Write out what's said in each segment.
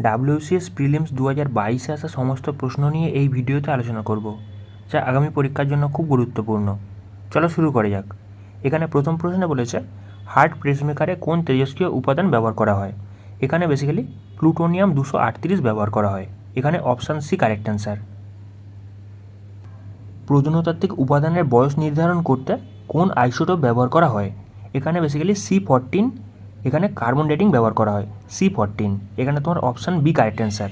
WCS prelims 2022-এ আসা সমস্ত প্রশ্ন নিয়ে এই ভিডিওতে আলোচনা করব, যা আগামী পরীক্ষার জন্য খুব গুরুত্বপূর্ণ। চলো শুরু করা যাক। এখানে প্রথম প্রশ্নে বলেছে হার্ট পেসমেকারে কোন তেজস্ক্রিয় উপাদান ব্যবহার করা হয়। এখানে বেসিক্যালি প্লুটোনিয়াম 238 ব্যবহার করা হয়। এখানে অপশান সি কারেক্ট অ্যান্সার। প্রত্নতাত্ত্বিক উপাদানের বয়স নির্ধারণ করতে কোন আইসোটোপ ব্যবহার করা হয়। এখানে বেসিক্যালি C14, এখানে কার্বন ডেটিং ব্যবহার করা হয় C14। এখানে তোমার option B correct answer.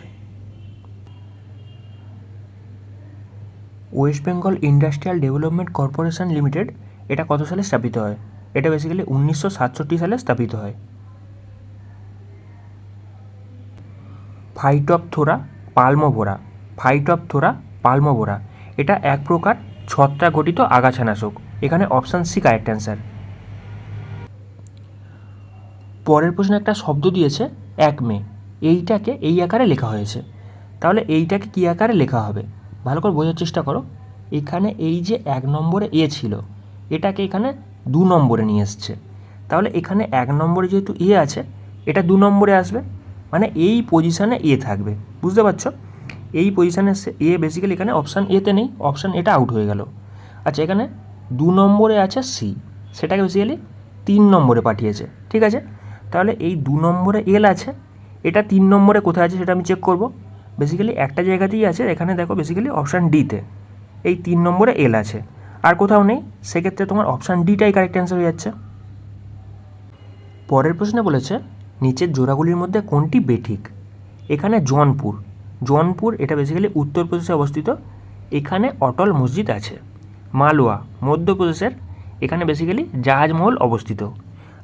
West Bengal industrial development corporation limited এটা কত সালে স্থাপিত হয়। এটা বেসিক্যালি 1967 সালে স্থাপিত হয়। ফাইটোপথোরা পালমোভোরা, ফাইটোপথোরা পালমোভোরা এটা এক প্রকার ছত্রাক গঠিত আগাছানাশক। এখানে অপশান সি কারেক্ট অ্যান্সার। পরের প্রশ্নে একটা শব্দ দিয়েছে একমে, এইটাকে এই আকারে লেখা হয়েছে। তাহলে এইটাকে কী আকারে লেখা হবে ভালো করে বোঝার চেষ্টা করো। এখানে এই যে 1 নম্বরে এ ছিল, এটাকে এখানে 2 নম্বরে নিয়ে এসছে। তাহলে এখানে 1 নম্বরে যেহেতু এ আছে, এটা 2 নম্বরে আসবে, মানে এই পজিশানে এ থাকবে। বুঝতে পারছো? এই পজিশানে এ বেসিক্যালি এখানে অপশান এতে নেই, অপশান এটা আউট হয়ে গেল। আচ্ছা, এখানে 2 নম্বরে আছে সি, সেটাকে বেসিক্যালি 3 নম্বরে পাঠিয়েছে। ঠিক আছে, তাহলে এই 2 নম্বরে এল আছে, এটা 3 নম্বরে কোথায় আছে সেটা আমি চেক করব। বেসিক্যালি একটা জায়গাতেই আছে, এখানে দেখো বেসিক্যালি অপশান ডিতে এই 3 নম্বরে এল আছে, আর কোথাও নেই। সেক্ষেত্রে তোমার অপশান ডিটাই কারেক্ট অ্যান্সার হয়ে যাচ্ছে। পরের প্রশ্নে বলেছে নিচের জোড়াগুলির মধ্যে কোনটি বেঠিক। এখানে জৌনপুর এটা বেসিক্যালি উত্তরপ্রদেশে অবস্থিত, এখানে অটল মসজিদ আছে। মালওয়া মধ্যপ্রদেশের, এখানে বেসিক্যালি জাহাজমহল অবস্থিত।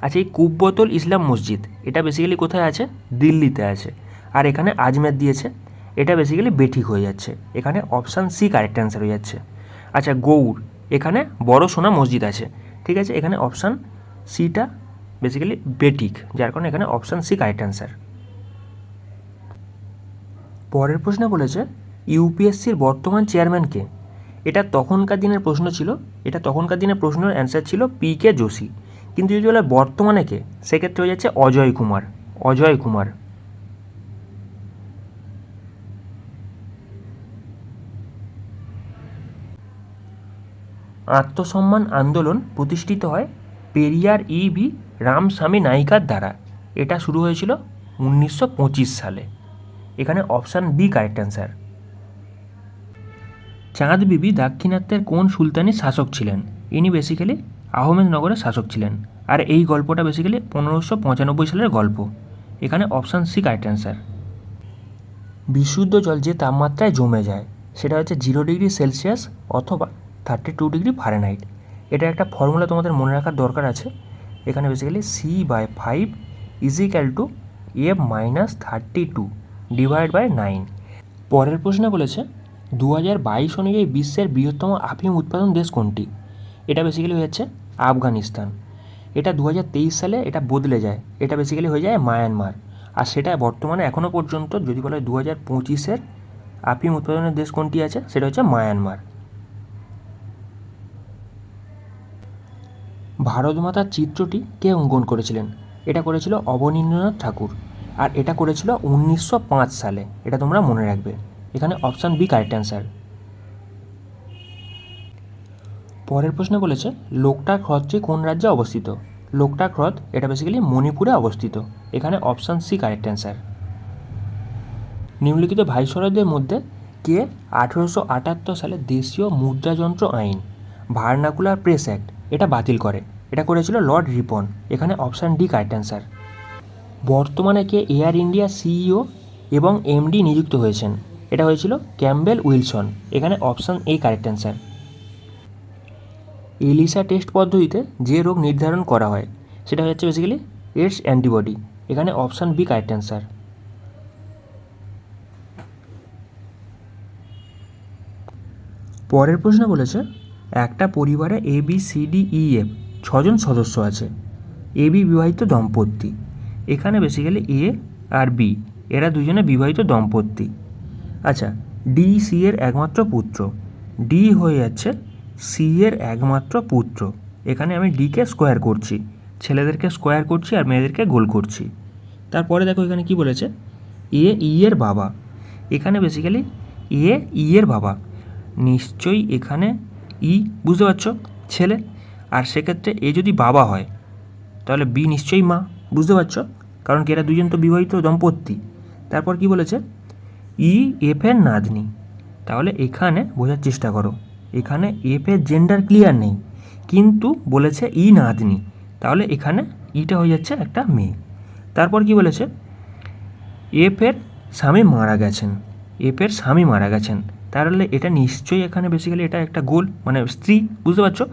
আচ্ছা, এই কুব্বতুল ইসলাম মসজিদ এটা বেসিক্যালি কোথায় আছে, দিল্লিতে আছে, আর এখানে আজমের দিয়েছে, এটা বেসিক্যালি বেঠিক হয়ে যাচ্ছে। এখানে অপশান সি কারেক্ট অ্যান্সার হয়ে যাচ্ছে। আচ্ছা, গৌড় এখানে বড় সোনা মসজিদ আছে। ঠিক আছে, এখানে অপশান সিটা বেসিক্যালি বেঠিক, যার কারণে এখানে অপশান সি কারেক্ট অ্যান্সার। পরের প্রশ্নে বলেছে ইউপিএসসির বর্তমান চেয়ারম্যানকে। এটা তখনকার দিনের প্রশ্ন ছিল, এটা তখনকার দিনের প্রশ্নের অ্যান্সার ছিল PK যোশী, কিন্তু যদি বলে বর্তমানে কে, সেক্ষেত্রে হয়ে যাচ্ছে অজয় কুমার। আত্মসম্মান আন্দোলন প্রতিষ্ঠিত হয় পেরিয়ার EV রামস্বামী নাইকার দ্বারা। এটা শুরু হয়েছিল 1925 সালে। এখানে অপশান বি কারেক্ট অ্যান্সার। চাঁদ বিবি দাক্ষিণাত্যের কোন সুলতানি শাসক ছিলেন। ইনি বেসিক্যালি আহমেদনগরের শাসক ছিলেন, আর এই গল্পটা বেসিক্যালি 1595 সালের গল্প। এখানে অপশান সি কারেক্ট অ্যান্সার। বিশুদ্ধ জল যে তাপমাত্রায় জমে যায় সেটা হচ্ছে 0°C অথবা 32°F। এটা একটা ফর্মুলা তোমাদের মনে রাখার দরকার আছে। এখানে বেসিক্যালি C/5 = F-32/9। পরের প্রশ্নে বলেছে 2022 অনুযায়ী বিশ্বের বৃহত্তম আফিম উৎপাদন দেশ কোনটি। এটা বেসিক্যালি হয়ে যাচ্ছে আফগানিস্তান। এটা 2023 সালে এটা বদলে যায়, এটা বেসিক্যালি হয়ে যায় মায়ানমার। আর সেটা বর্তমানে এখনও পর্যন্ত যদি বলা হয় 2025-এর আফিম উৎপাদনের দেশ কোনটি আছে, সেটা হচ্ছে মায়ানমার। ভারতমাতার চিত্রটি কে অঙ্কন করেছিলেন। এটা করেছিল অবনীন্দ্রনাথ ঠাকুর, আর এটা করেছিল 1905 সালে। এটা তোমরা মনে রাখবে। এখানে অপশান বি কারেক্ট অ্যান্সার। পরের প্রশ্নে বলেছে লোকটাক হ্রদটি কোন রাজ্যে অবস্থিত। লোকটাক হ্রদ এটা বেসিক্যালি মণিপুরে অবস্থিত। এখানে অপশান সি কারেক্ট অ্যান্সার। নিম্নলিখিত ভাইসরয়দের মধ্যে কে 1878 সালে দেশীয় মুদ্রাযন্ত্র আইন ভার্নাকুলার প্রেস অ্যাক্ট এটা বাতিল করে। এটা করেছিল লর্ড রিপন। এখানে অপশান ডি কারেক্ট অ্যান্সার। বর্তমানে কে এয়ার ইন্ডিয়া CEO এবং MD নিযুক্ত হয়েছেন। এটা হয়েছিল ক্যাম্বেল উইলসন। এখানে option A correct answer. ELISA test পদ্ধতিতে যে রোগ নির্ধারণ করা হয় সেটা হচ্ছে বেসিক্যালি এইডস অ্যান্টিবডি। এখানে অপশান বি কারেক্ট অ্যান্সার। পরের প্রশ্ন বলেছে একটা পরিবারে ABCDEF 6 জন সদস্য আছে। AB বিবাহিত দম্পতি। এখানে বেসিক্যালি A আর B এরা দুজনে বিবাহিত দম্পতি। আচ্ছা, DC এর একমাত্র পুত্র, D হয়ে যাচ্ছে C এর একমাত্র পুত্র। এখানে আমি ডিকে স্কোয়ার করছি, ছেলেদেরকে স্কোয়ার করছি আর মেয়েদেরকে গোল করছি। তারপরে দেখো এখানে কি বলেছে এ ই এর বাবা, এখানে বেসিক্যালি এ ই এর বাবা, নিশ্চয়ই এখানে ই, বুঝতে পারছো, ছেলে। আর সেক্ষেত্রে এ যদি বাবা হয় তাহলে বি নিশ্চয়ই মা, বুঝতে পারছো, কারণ কি এরা দুজন তো বিবাহিত দম্পতি। তারপর কি বলেছে, ই এফ এর নাতনি, তাহলে এখানে বোঝার চেষ্টা করো, এখানে এফ এর জেন্ডার ক্লিয়ার নেই, কিন্তু বলেছে ই নাতনি, তাহলে এখানে ইটা হয়ে যাচ্ছে একটা মেয়ে। তারপর কি বলেছে, এফ এর স্বামী মারা গেছেন, এফ এর স্বামী মারা গেছেন, তাহলে এটা নিশ্চয়ই এখানে বেসিক্যালি এটা একটা গোল, মানে স্ত্রী, বুঝতে পারছো,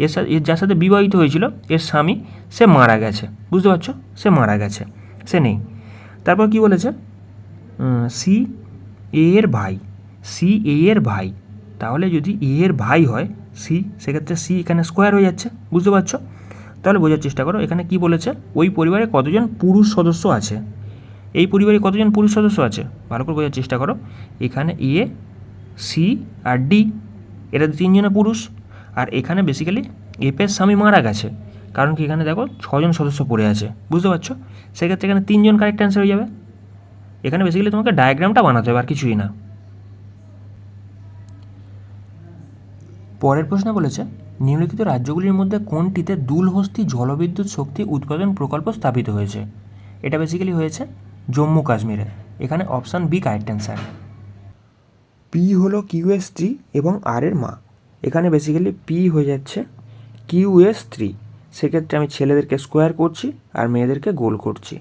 এর সাথে এর যার সাথে বিবাহিত হয়েছিল এর স্বামী সে মারা গেছে, বুঝতে পারছো, সে মারা গেছে, সে নেই। তারপর কি বলেছে, সি এ এর ভাই, সি এ এর ভাই, তাহলে যদি এ এর ভাই হয় সি, সেক্ষেত্রে সি এখানে স্কোয়ার হয়ে যাচ্ছে, বুঝতে পারছো। তাহলে বোঝার চেষ্টা করো এখানে কি বলেছে, ওই পরিবারে কতজন পুরুষ সদস্য আছে, এই পরিবারে কতজন পুরুষ সদস্য আছে, ভালো করে বোঝার চেষ্টা করো। এখানে এ, সি আর ডি, এরা তিনজনে পুরুষ। আর এখানে বেসিক্যালি এফের স্বামী মারা গেছে, কারণ কি এখানে দেখো 6জন সদস্য পড়ে আছে, বুঝতে পারছো, সেক্ষেত্রে এখানে 3জন কারেক্ট অ্যান্সার হয়ে যাবে। এখানে বেসিক্যালি তোমাকে ডায়াগ্রামটা বানাতে হবে, আর কিছুই না। পরের প্রশ্নে বলেছে, নিম্নলিখিত রাজ্যগুলির মধ্যে কোনটিতে দুলহস্তি জলবিদ্যুৎ শক্তি উৎপাদন প্রকল্প স্থাপিত হয়েছে? এটা বেসিক্যালি হয়েছে জম্মু কাশ্মীরে, এখানে option B correct answer. P হলো কিউএস থ্রি এবং আর এর মা, এখানে বেসিক্যালি পি হয়ে যাচ্ছে কিউএস থ্রি, সেক্ষেত্রে আমি ছেলেদেরকে স্কোয়ার করছি আর মেয়েদেরকে গোল করছি,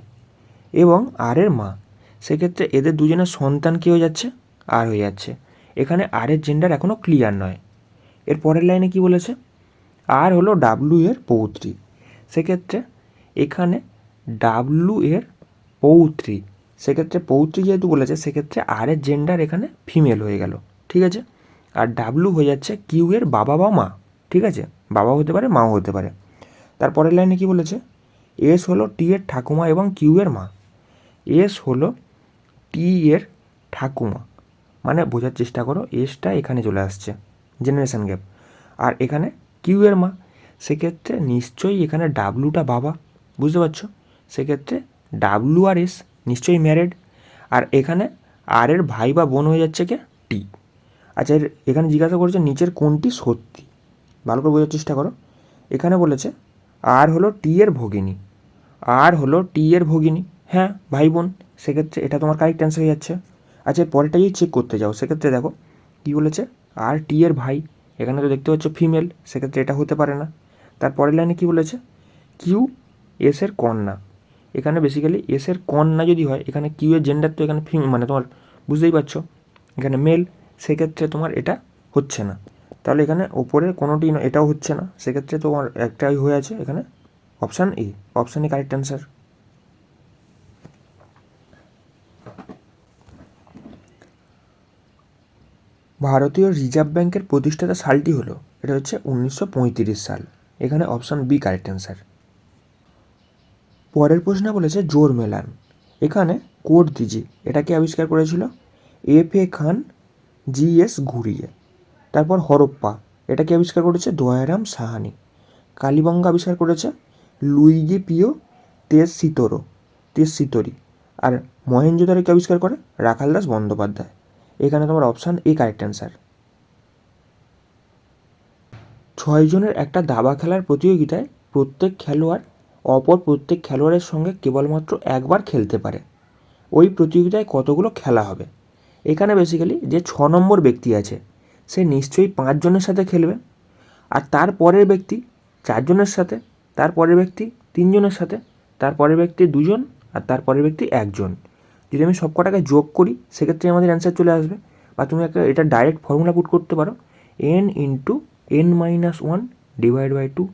এবং আর এর মা, সেক্ষেত্রে এদের দুজনের সন্তান কী হয়ে যাচ্ছে, আর হয়ে যাচ্ছে। এখানে আর এর জেন্ডার এখনও ক্লিয়ার নয়। এর পরের লাইনে কি বলেছে, আর হলো ডাব্লু এর পৌত্রী, সেক্ষেত্রে এখানে ডাব্লু এর পৌত্রী, সেক্ষেত্রে পৌত্রী যেহেতু বলেছে সেক্ষেত্রে আর এর জেন্ডার এখানে ফিমেল হয়ে গেল, ঠিক আছে। আর ডাব্লু হয়ে যাচ্ছে কিউ এর বাবা বা মা, ঠিক আছে, বাবা হতে পারে মাও হতে পারে। তারপরের লাইনে কি বলেছে, এস হলো টি এর ঠাকুমা এবং কিউ এর মা, এস হলো টি এর ঠাকুমা, মানে বোঝার চেষ্টা করো এসটা এখানে চলে আসছে, জেনারেশান গ্যাপ, আর এখানে কিউ এর মা, সেক্ষেত্রে নিশ্চয়ই এখানে ডাব্লুটা বাবা, বুঝতে পারছো, সেক্ষেত্রে ডাব্লু আর এস নিশ্চয়ই ম্যারেড। আর এখানে আর এর ভাই বা বোন হয়ে যাচ্ছে কে, টি। আচ্ছা, এখানে জিজ্ঞাসা করেছে নিচের কোনটি সত্যি, ভালো করে বোঝার চেষ্টা করো। এখানে বলেছে আর হলো টি এর ভগিনী, আর হলো টি এর ভগিনী, হ্যাঁ ভাই বোন, সেক্ষেত্রে এটা তোমার কারেক্ট অ্যান্সার হয়ে যাচ্ছে। আচ্ছা, পরেরটা যদি চেক করতে যাও সেক্ষেত্রে দেখো কী বলেছে, আর টি এর ভাই, এখানে তো দেখতে পাচ্ছ ফিমেল, সেক্ষেত্রে এটা হতে পারে না। তারপরের লাইনে কী বলেছে, কিউ এস এর কন্যা, এখানে বেসিক্যালি এস এর কন্যা যদি হয়, এখানে কিউ এর জেন্ডার তো এখানে মানে তোমার বুঝতেই পারছো এখানে মেল, সেক্ষেত্রে তোমার এটা হচ্ছে না। তাহলে এখানে ওপরে কোনোটি এটাও হচ্ছে না, সেক্ষেত্রে তোমার একটাই হয়ে আছে এখানে option A, option A correct answer. ভারতীয় রিজার্ভ ব্যাংকের প্রতিষ্ঠাতা সালটি হলো, এটা হচ্ছে 1935 সাল, এখানে অপশান বি কারেক্ট অ্যান্সার। পরের প্রশ্নে বলেছে জোর মেলান, এখানে কোড দিজি, এটাকে আবিষ্কার করেছিল এফ এ খান জি এস ঘুরিয়ে। তারপর হরপ্পা, এটাকে আবিষ্কার করেছে দয়ারাম সাহানি। কালীবঙ্গা আবিষ্কার করেছে লুইগি পিও তেজ সিতরি। আর মহেঞ্জোদারোকে আবিষ্কার করে রাখাল দাস বন্দ্যোপাধ্যায়, এখানে তোমার অপশান এ কারেক্ট অ্যান্সার। 6 জনের একটা দাবা খেলার প্রতিযোগিতায় প্রত্যেক খেলোয়াড় অপর প্রত্যেক খেলোয়াড়ের সঙ্গে কেবলমাত্র একবার খেলতে পারে, ওই প্রতিযোগিতায় কতগুলো খেলা হবে? এখানে বেসিক্যালি যে 6 নম্বর ব্যক্তি আছে সে নিশ্চয়ই 5 জনের সাথে খেলবে, আর তার পরের ব্যক্তি 4 জনের সাথে, তার পরের ব্যক্তি 3 জনের সাথে, তার পরের ব্যক্তি 2 জন, আর তার পরের ব্যক্তি 1 জন। যদি আমি সব কটাকে যোগ করি সেক্ষেত্রে আমাদের অ্যান্সার চলে আসবে, বা তুমি একটা এটা ডাইরেক্ট ফর্মুলা পুট করতে পারো, n into n-1 divide by 2,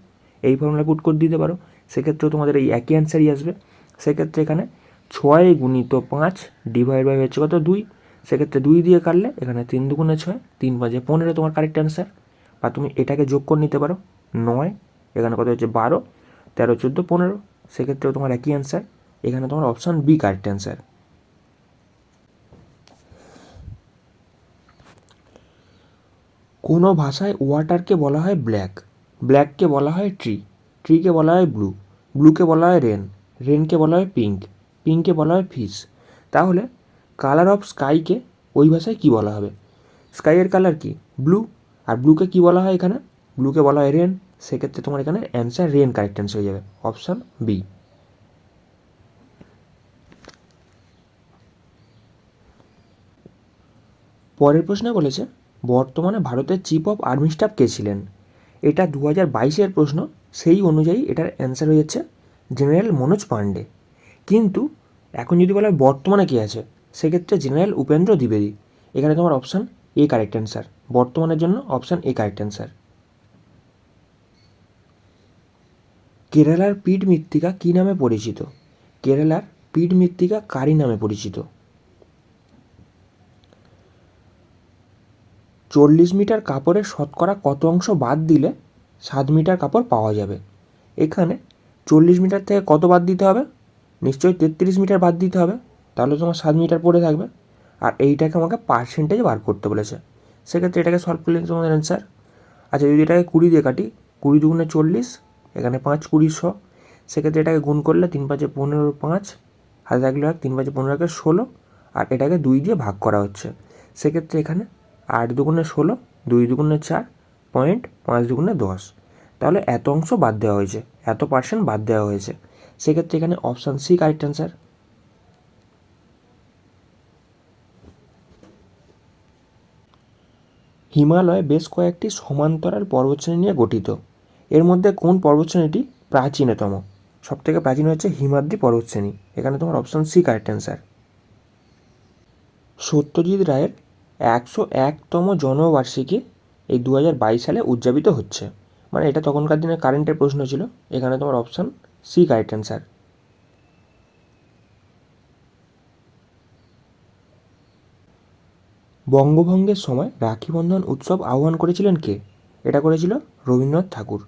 এই ফর্মুলা পুট করে দিতে পারো, সেক্ষেত্রেও তোমাদের এই একই অ্যান্সারই আসবে। সেক্ষেত্রে এখানে 6 গুণিত 5 ডিভাইড বাই হচ্ছে কত 2, সেক্ষেত্রে 2 দিয়ে কাটলে এখানে 3 দুগুণে 6, 3 5 15 তোমার কারেক্ট অ্যান্সার। বা তুমি এটাকে যোগ করে নিতে পারো 9, এখানে কত হচ্ছে 12, 13 14 15, সেক্ষেত্রেও তোমার একই অ্যান্সার, এখানে তোমার অপশান বি কারেক্ট অ্যান্সার। কোনো ভাষায় ওয়াটারকে বলা হয় ব্ল্যাক, ব্ল্যাককে বলা হয় ট্রি, ট্রিকে বলা হয় ব্লু, ব্লুকে বলা হয় রেন, রেনকে বলা হয় পিঙ্ক, পিঙ্ককে বলা হয় ফিশ। তাহলে কালার অফ স্কাইকে ওই ভাষায় কী বলা হবে? স্কাইয়ের কালার কি? ব্লু। আর ব্লুকে কী বলা হয় এখানে? ব্লুকে বলা হয় রেন। সেক্ষেত্রে তোমার এখানে অ্যান্সার রেন কারেক্ট অ্যান্সার হয়ে যাবে, অপশান বি। পরের প্রশ্নে বলেছে বর্তমানে ভারতের চিফ অফ আর্মি স্টাফ কে ছিলেন? এটা 2022-এর প্রশ্ন, সেই অনুযায়ী এটার অ্যান্সার হয়ে যাচ্ছে জেনারেল মনোজ পাণ্ডে। কিন্তু এখন যদি বলা হয় বর্তমানে কে আছে, সেক্ষেত্রে জেনারেল উপেন্দ্র দ্বিবেদী। এখানে তোমার অপশান এ কারেক্ট অ্যান্সার, বর্তমানের জন্য অপশান এ কারেক্ট অ্যান্সার। কেরালার পিড মৃত্তিকা কী নামে পরিচিত? কেরালার পিড মৃত্তিকা কারি নামে পরিচিত? 40 মিটার কাপড়ের শতকরা কত অংশ বাদ দিলে 7 মিটার কাপড় পাওয়া যাবে? এখানে 40 মিটার থেকে কত বাদ দিতে হবে? নিশ্চয়ই 33 মিটার বাদ দিতে হবে, তাহলে তোমার 7 মিটার পড়ে থাকবে। আর এইটাকে আমাকে পার্সেন্টেজ বার করতে বলেছে, সেক্ষেত্রে এটাকে সলভ করলে তোমাদের অ্যান্সার। আচ্ছা, যদি এটাকে 20 দিয়ে কাটি, 20 দুগুণে 40, এখানে 5 20 100, সেক্ষেত্রে এটাকে গুণ করলে 3 5 15, 5 হাতে থাকলে 1, 3 5 15 16, আর এটাকে 2 দিয়ে ভাগ করা হচ্ছে। সেক্ষেত্রে এখানে 8 দুগুণে 16, 2 দুগুণে 4, পয়েন্ট 5 দুগুণে 10, তাহলে এত অংশ বাদ দেওয়া হয়েছে, এত পার্সেন্ট বাদ দেওয়া হয়েছে। সেক্ষেত্রে এখানে option C correct answer. Himalaya বেশ কয়েকটি সমান্তরাল পর্বতশ্রেণী নিয়ে গঠিত। এর মধ্যে কোন পর্বতশ্রেণীটি প্রাচীনতম? সবথেকে প্রাচীন হচ্ছে হিমাদ্রি পর্বতশ্রেণী। এখানে তোমার option C correct answer. Satyajit রায়ের 101তম জন্মবার্ষিকী এই 2022 সালে উদযাপিত হচ্ছে। মানে এটা তখনকার দিনে কারেন্টের প্রশ্ন ছিল। এখানে তোমার অপশান সি কারেক্ট অ্যান্সার। বঙ্গভঙ্গের সময় রাখি বন্ধন উৎসব আহ্বান করেছিলেন কে? এটা করেছিল রবীন্দ্রনাথ ঠাকুর।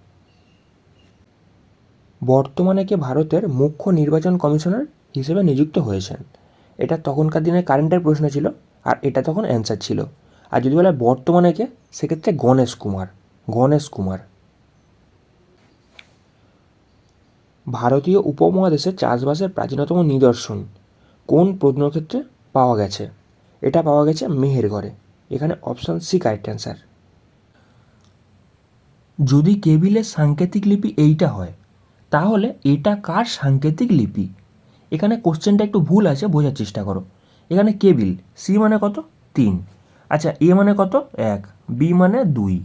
বর্তমানে কে ভারতের মুখ্য নির্বাচন কমিশনার হিসেবে নিযুক্ত হয়েছেন? এটা তখনকার দিনের কারেন্টের প্রশ্ন ছিল, আর এটা তখন অ্যান্সার ছিল। আর যদি বলা হয় বর্তমানে কে, সেক্ষেত্রে গণেশ কুমার। গণেশ কুমার। ভারতীয় উপমহাদেশে চাষবাসের প্রাচীনতম নিদর্শন কোন প্রত্নক্ষেত্রে পাওয়া গেছে? এটা পাওয়া গেছে মেহেরগড়ে। এখানে অপশান সি কারেক্ট অ্যান্সার। যদি কেবিলের সাংকেতিক লিপি এইটা হয়, তাহলে এটা কার সাংকেতিক লিপি? এখানে কোশ্চেনটা একটু ভুল আছে, বোঝার চেষ্টা করো। এখানে কেবিল, সি মানে কত? 3। আচ্ছা, এ মানে কত? 1, বি মানে 2,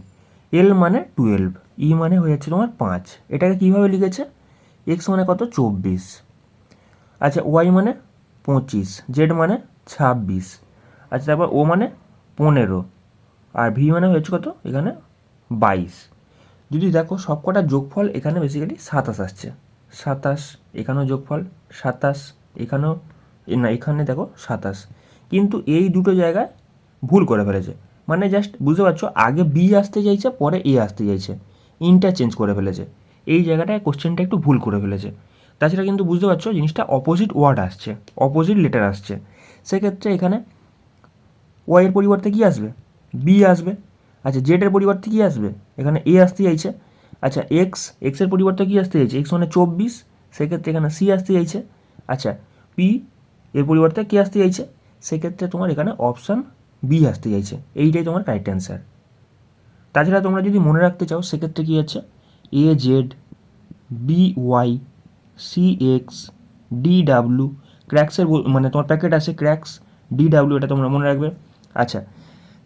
এল মানে 12, ই মানে হয়ে যাচ্ছে তোমার 5। এটাকে কীভাবে লিখেছে? এক্স মানে কত? 24। আচ্ছা, ওয়াই মানে 25, জেড মানে 26, আচ্ছা তারপর ও মানে 15, আর ভি মানে হয়েছে কত? এখানে 22। যদি দেখো সবকটা যোগফল এখানে বেসিক্যালি 27 আসছে। 27, এখানেও যোগফল 27, এখানেও না, এখানে দেখো 27। কিন্তু এই দুটো জায়গায় ভুল করে ফেলেছে। মানে জাস্ট বুঝতে পারছো, আগে বি আসতে চাইছে, পরে এ আসতে চাইছে, ইন্টারচেঞ্জ করে ফেলেছে। এই জায়গাটায় কোশ্চেনটা একটু ভুল করে ফেলেছে। তাছাড়া কিন্তু বুঝতে পারছো জিনিসটা অপোজিট ওয়ার্ড আসছে, অপোজিট লেটার আসছে। সেক্ষেত্রে এখানে ওয়াইয়ের পরিবর্তে কী আসবে? বি আসবে। আচ্ছা, জেডের পরিবর্তে কী আসবে? এখানে এ আসতে চাইছে। আচ্ছা, এক্সের পরিবর্তে কী আসতে চাইছে? এক্স মানে 24, সেক্ষেত্রে এখানে সি আসতে চাইছে। আচ্ছা, পি এর পরিবর্তে কী আসতে চাইছে? সেক্ষেত্রে তোমার এখানে অপশান বি আসতে চাইছে। এইটাই তোমার কারেক্ট অ্যান্সার। তাছাড়া তোমরা যদি মনে রাখতে চাও, সেক্ষেত্রে কী আছে? A Z, B Y, C X, D W. ক্র্যাক্সের মানে তোমার প্যাকেট আছে ক্র্যাক্স, ডি ডাব্লু, এটা তোমরা মনে রাখবে। আচ্ছা,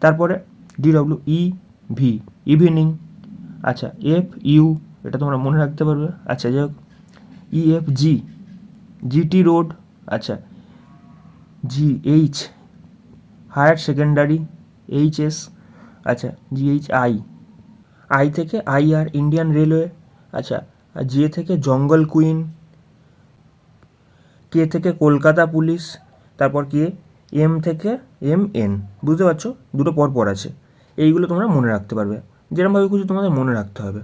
তারপরে D W E V, evening. আচ্ছা, এফ ইউ, এটা তোমরা মনে রাখতে পারবে। আচ্ছা, যাই হোক, E F G, GT road. আচ্ছা, G H higher secondary, H S. আচ্ছা, জি এইচ আই, আই থেকে আই আর ইন্ডিয়ান রেলওয়ে। আচ্ছা, জে থেকে জঙ্গল কুইন, কে থেকে কলকাতা পুলিশ, তারপর কে এম থেকে এম এন। বুঝতে পারছো, দুটো পর আছে। এইগুলো তোমরা মনে রাখতে পারবে, যেরকমভাবে খুশি তোমাদের মনে রাখতে হবে।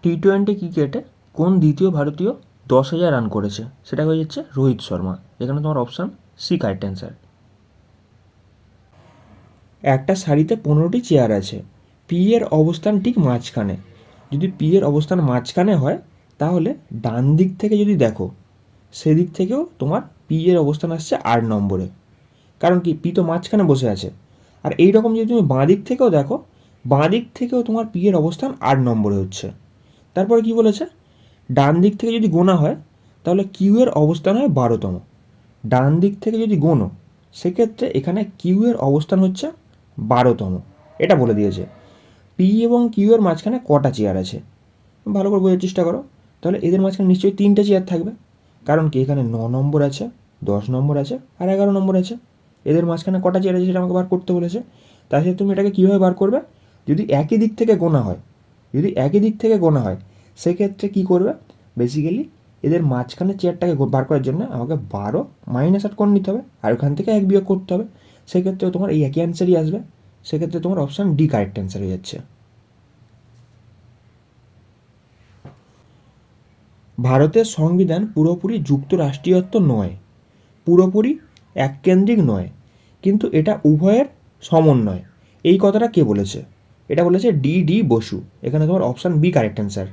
টি-20 ক্রিকেটে কোন দ্বিতীয় ভারতীয় 10,000 রান করেছে? সেটা হয়ে যাচ্ছে রোহিত শর্মা। এখানে তোমার অপশান সি কারেক্ট অ্যান্সার। একটা সারিতে 15টি চেয়ার আছে, পি এর অবস্থান ঠিক মাঝখানে। যদি পি এর অবস্থান মাঝখানে হয়, তাহলে ডান দিক থেকে যদি দেখো সেদিক থেকেও তোমার পি এর অবস্থান আসছে 8 নম্বরে, কারণ কি পি তো মাঝখানে বসে আছে। আর এই রকম যদি তুমি বাঁ দিক থেকেও দেখো, বাঁ দিক থেকেও তোমার পি এর অবস্থান 8 নম্বরে হচ্ছে। তারপরে কি বলেছে, ডান দিক থেকে যদি গোনা হয় তাহলে কিউ এর অবস্থান হয় 12তম। ডান দিক থেকে যদি গোনো সেক্ষেত্রে এখানে কিউ এর অবস্থান হচ্ছে 12তম, এটা বলে দিয়েছে। পি এবং কিউ এর মাঝখানে কটা চেয়ার আছে ভালো করে বোঝার চেষ্টা করো। তাহলে এদের মাঝখানে নিশ্চয়ই 3টে চেয়ার থাকবে, কারণ কি এখানে 9 নম্বর আছে, 10 নম্বর আছে আর 11 নম্বর আছে। এদের মাঝখানে কটা চেয়ার আছে সেটা আমাকে বার করতে বলেছে। তাহলে তুমি এটাকে কীভাবে বার করবে, যদি একই দিক থেকে গোনা হয়, যদি একই দিক থেকে গোনা হয় সেক্ষেত্রে কী করবে, বেসিক্যালি এদের মাঝখানে চেয়ারটাকে বার করার জন্য আমাকে 12 -8 করে নিতে হবে, আর ওখান থেকে 1 বিয়োগ করতে হবে। সেক্ষেত্রে তোমার এই একই অ্যান্সারই আসবে। সেক্ষেত্রে তোমার অপশান ডি কারেক্ট অ্যান্সার হয়ে যাচ্ছে। ভারতের সংবিধান পুরোপুরি যুক্তরাষ্ট্রীয়ত্ব নয়, পুরোপুরি এককেন্দ্রিক নয়, কিন্তু এটা উভয়ের সমন্বয়। এই কথাটা কে বলেছে, এটা বলেছে ডি বসু। এখানে তোমার অপশান বি কারেক্ট অ্যান্সার।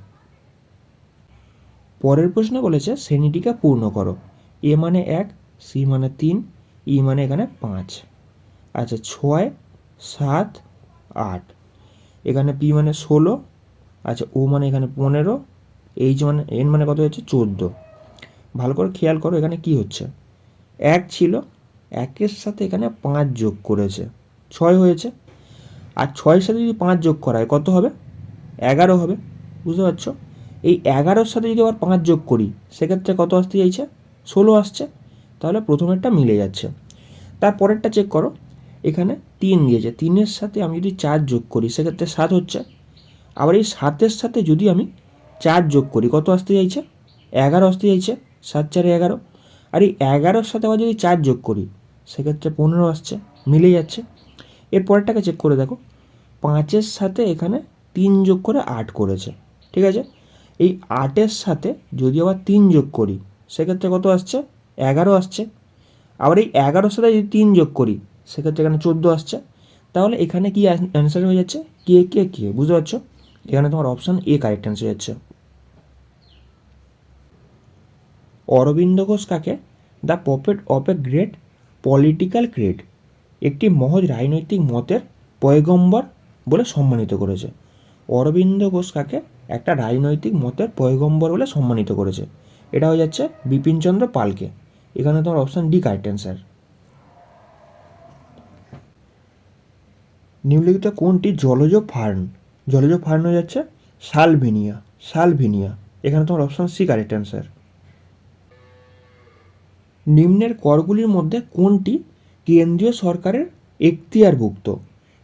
পরের প্রশ্ন বলেছে শ্রেণীটিকে পূর্ণ করো। এ মানে 1, সি মানে 3, ই মানে এখানে 5। আচ্ছা 6, 7, 8, এখানে পি মানে 16, আচ্ছা ও মানে এখানে 15, এইচ মানে এন মানে কত হচ্ছে 14। ভালো করে খেয়াল করো এখানে কি হচ্ছে, 1 ছিল, 1-এর সাথে এখানে 5 যোগ করেছে, 6 হয়েছে। আর 6-এর সাথে যদি 5 যোগ করা হয় কত হবে, 11 হবে। বুঝতে পারছো, এই 11-র সাথে যদি আবার 5 যোগ করি সেক্ষেত্রে কত আসতে চাইছে, 16 আসছে। তাহলে প্রথমেরটা মিলে যাচ্ছে। তারপরেরটা চেক করো, এখানে 3 দিয়েছে, 3-এর সাথে আমি যদি 4 যোগ করি সেক্ষেত্রে 7 হচ্ছে। আবার এই 7-এর সাথে যদি আমি 4 যোগ করি কত আসতে চাইছে, 11 আসতে চাইছে। 7 4 11। আর এই 11-র সাথে আবার যদি 4 যোগ করি সেক্ষেত্রে 15 আসছে, মিলে যাচ্ছে। এরপরেরটাকে চেক করে দেখো, 5-এর সাথে এখানে 3 যোগ করে 8 করেছে, ঠিক আছে। এই 8-এর সাথে যদি আবার 3 যোগ করি সেক্ষেত্রে কত আসছে, 11 আসছে। আবার এই 11-র সাথে যদি 3 যোগ করি সেক্ষেত্রে এখানে 14 আসছে। তাহলে এখানে কি অ্যান্সার হয়ে যাচ্ছে, কে, বুঝতে পারছো। এখানে তোমার অপশান এ কারেক্ট অ্যান্সার যাচ্ছে। অরবিন্দ ঘোষ কাকে the prophet of a great political create, একটি মহৎ রাজনৈতিক মতের পয়গম্বর বলে সম্মানিত করেছে। অরবিন্দ ঘোষ কাকে একটা রাজনৈতিক মতের পয়গম্বর বলে সম্মানিত করেছে, এটা হয়ে যাচ্ছে বিপিনচন্দ্র পালকে। এখানে তোমার অপশান ডি কারেক্ট অ্যান্সার। নিম্নলিখিত কোনটি জলজ ফার্ন, জলজ ফার্ন হয়ে যাচ্ছে সালভিনিয়া। এখানে তোমার অপশান সি কারেক্ট অ্যান্সার। নিম্নের করগুলির মধ্যে কোনটি কেন্দ্রীয় সরকারের এখতিয়ারভুক্ত,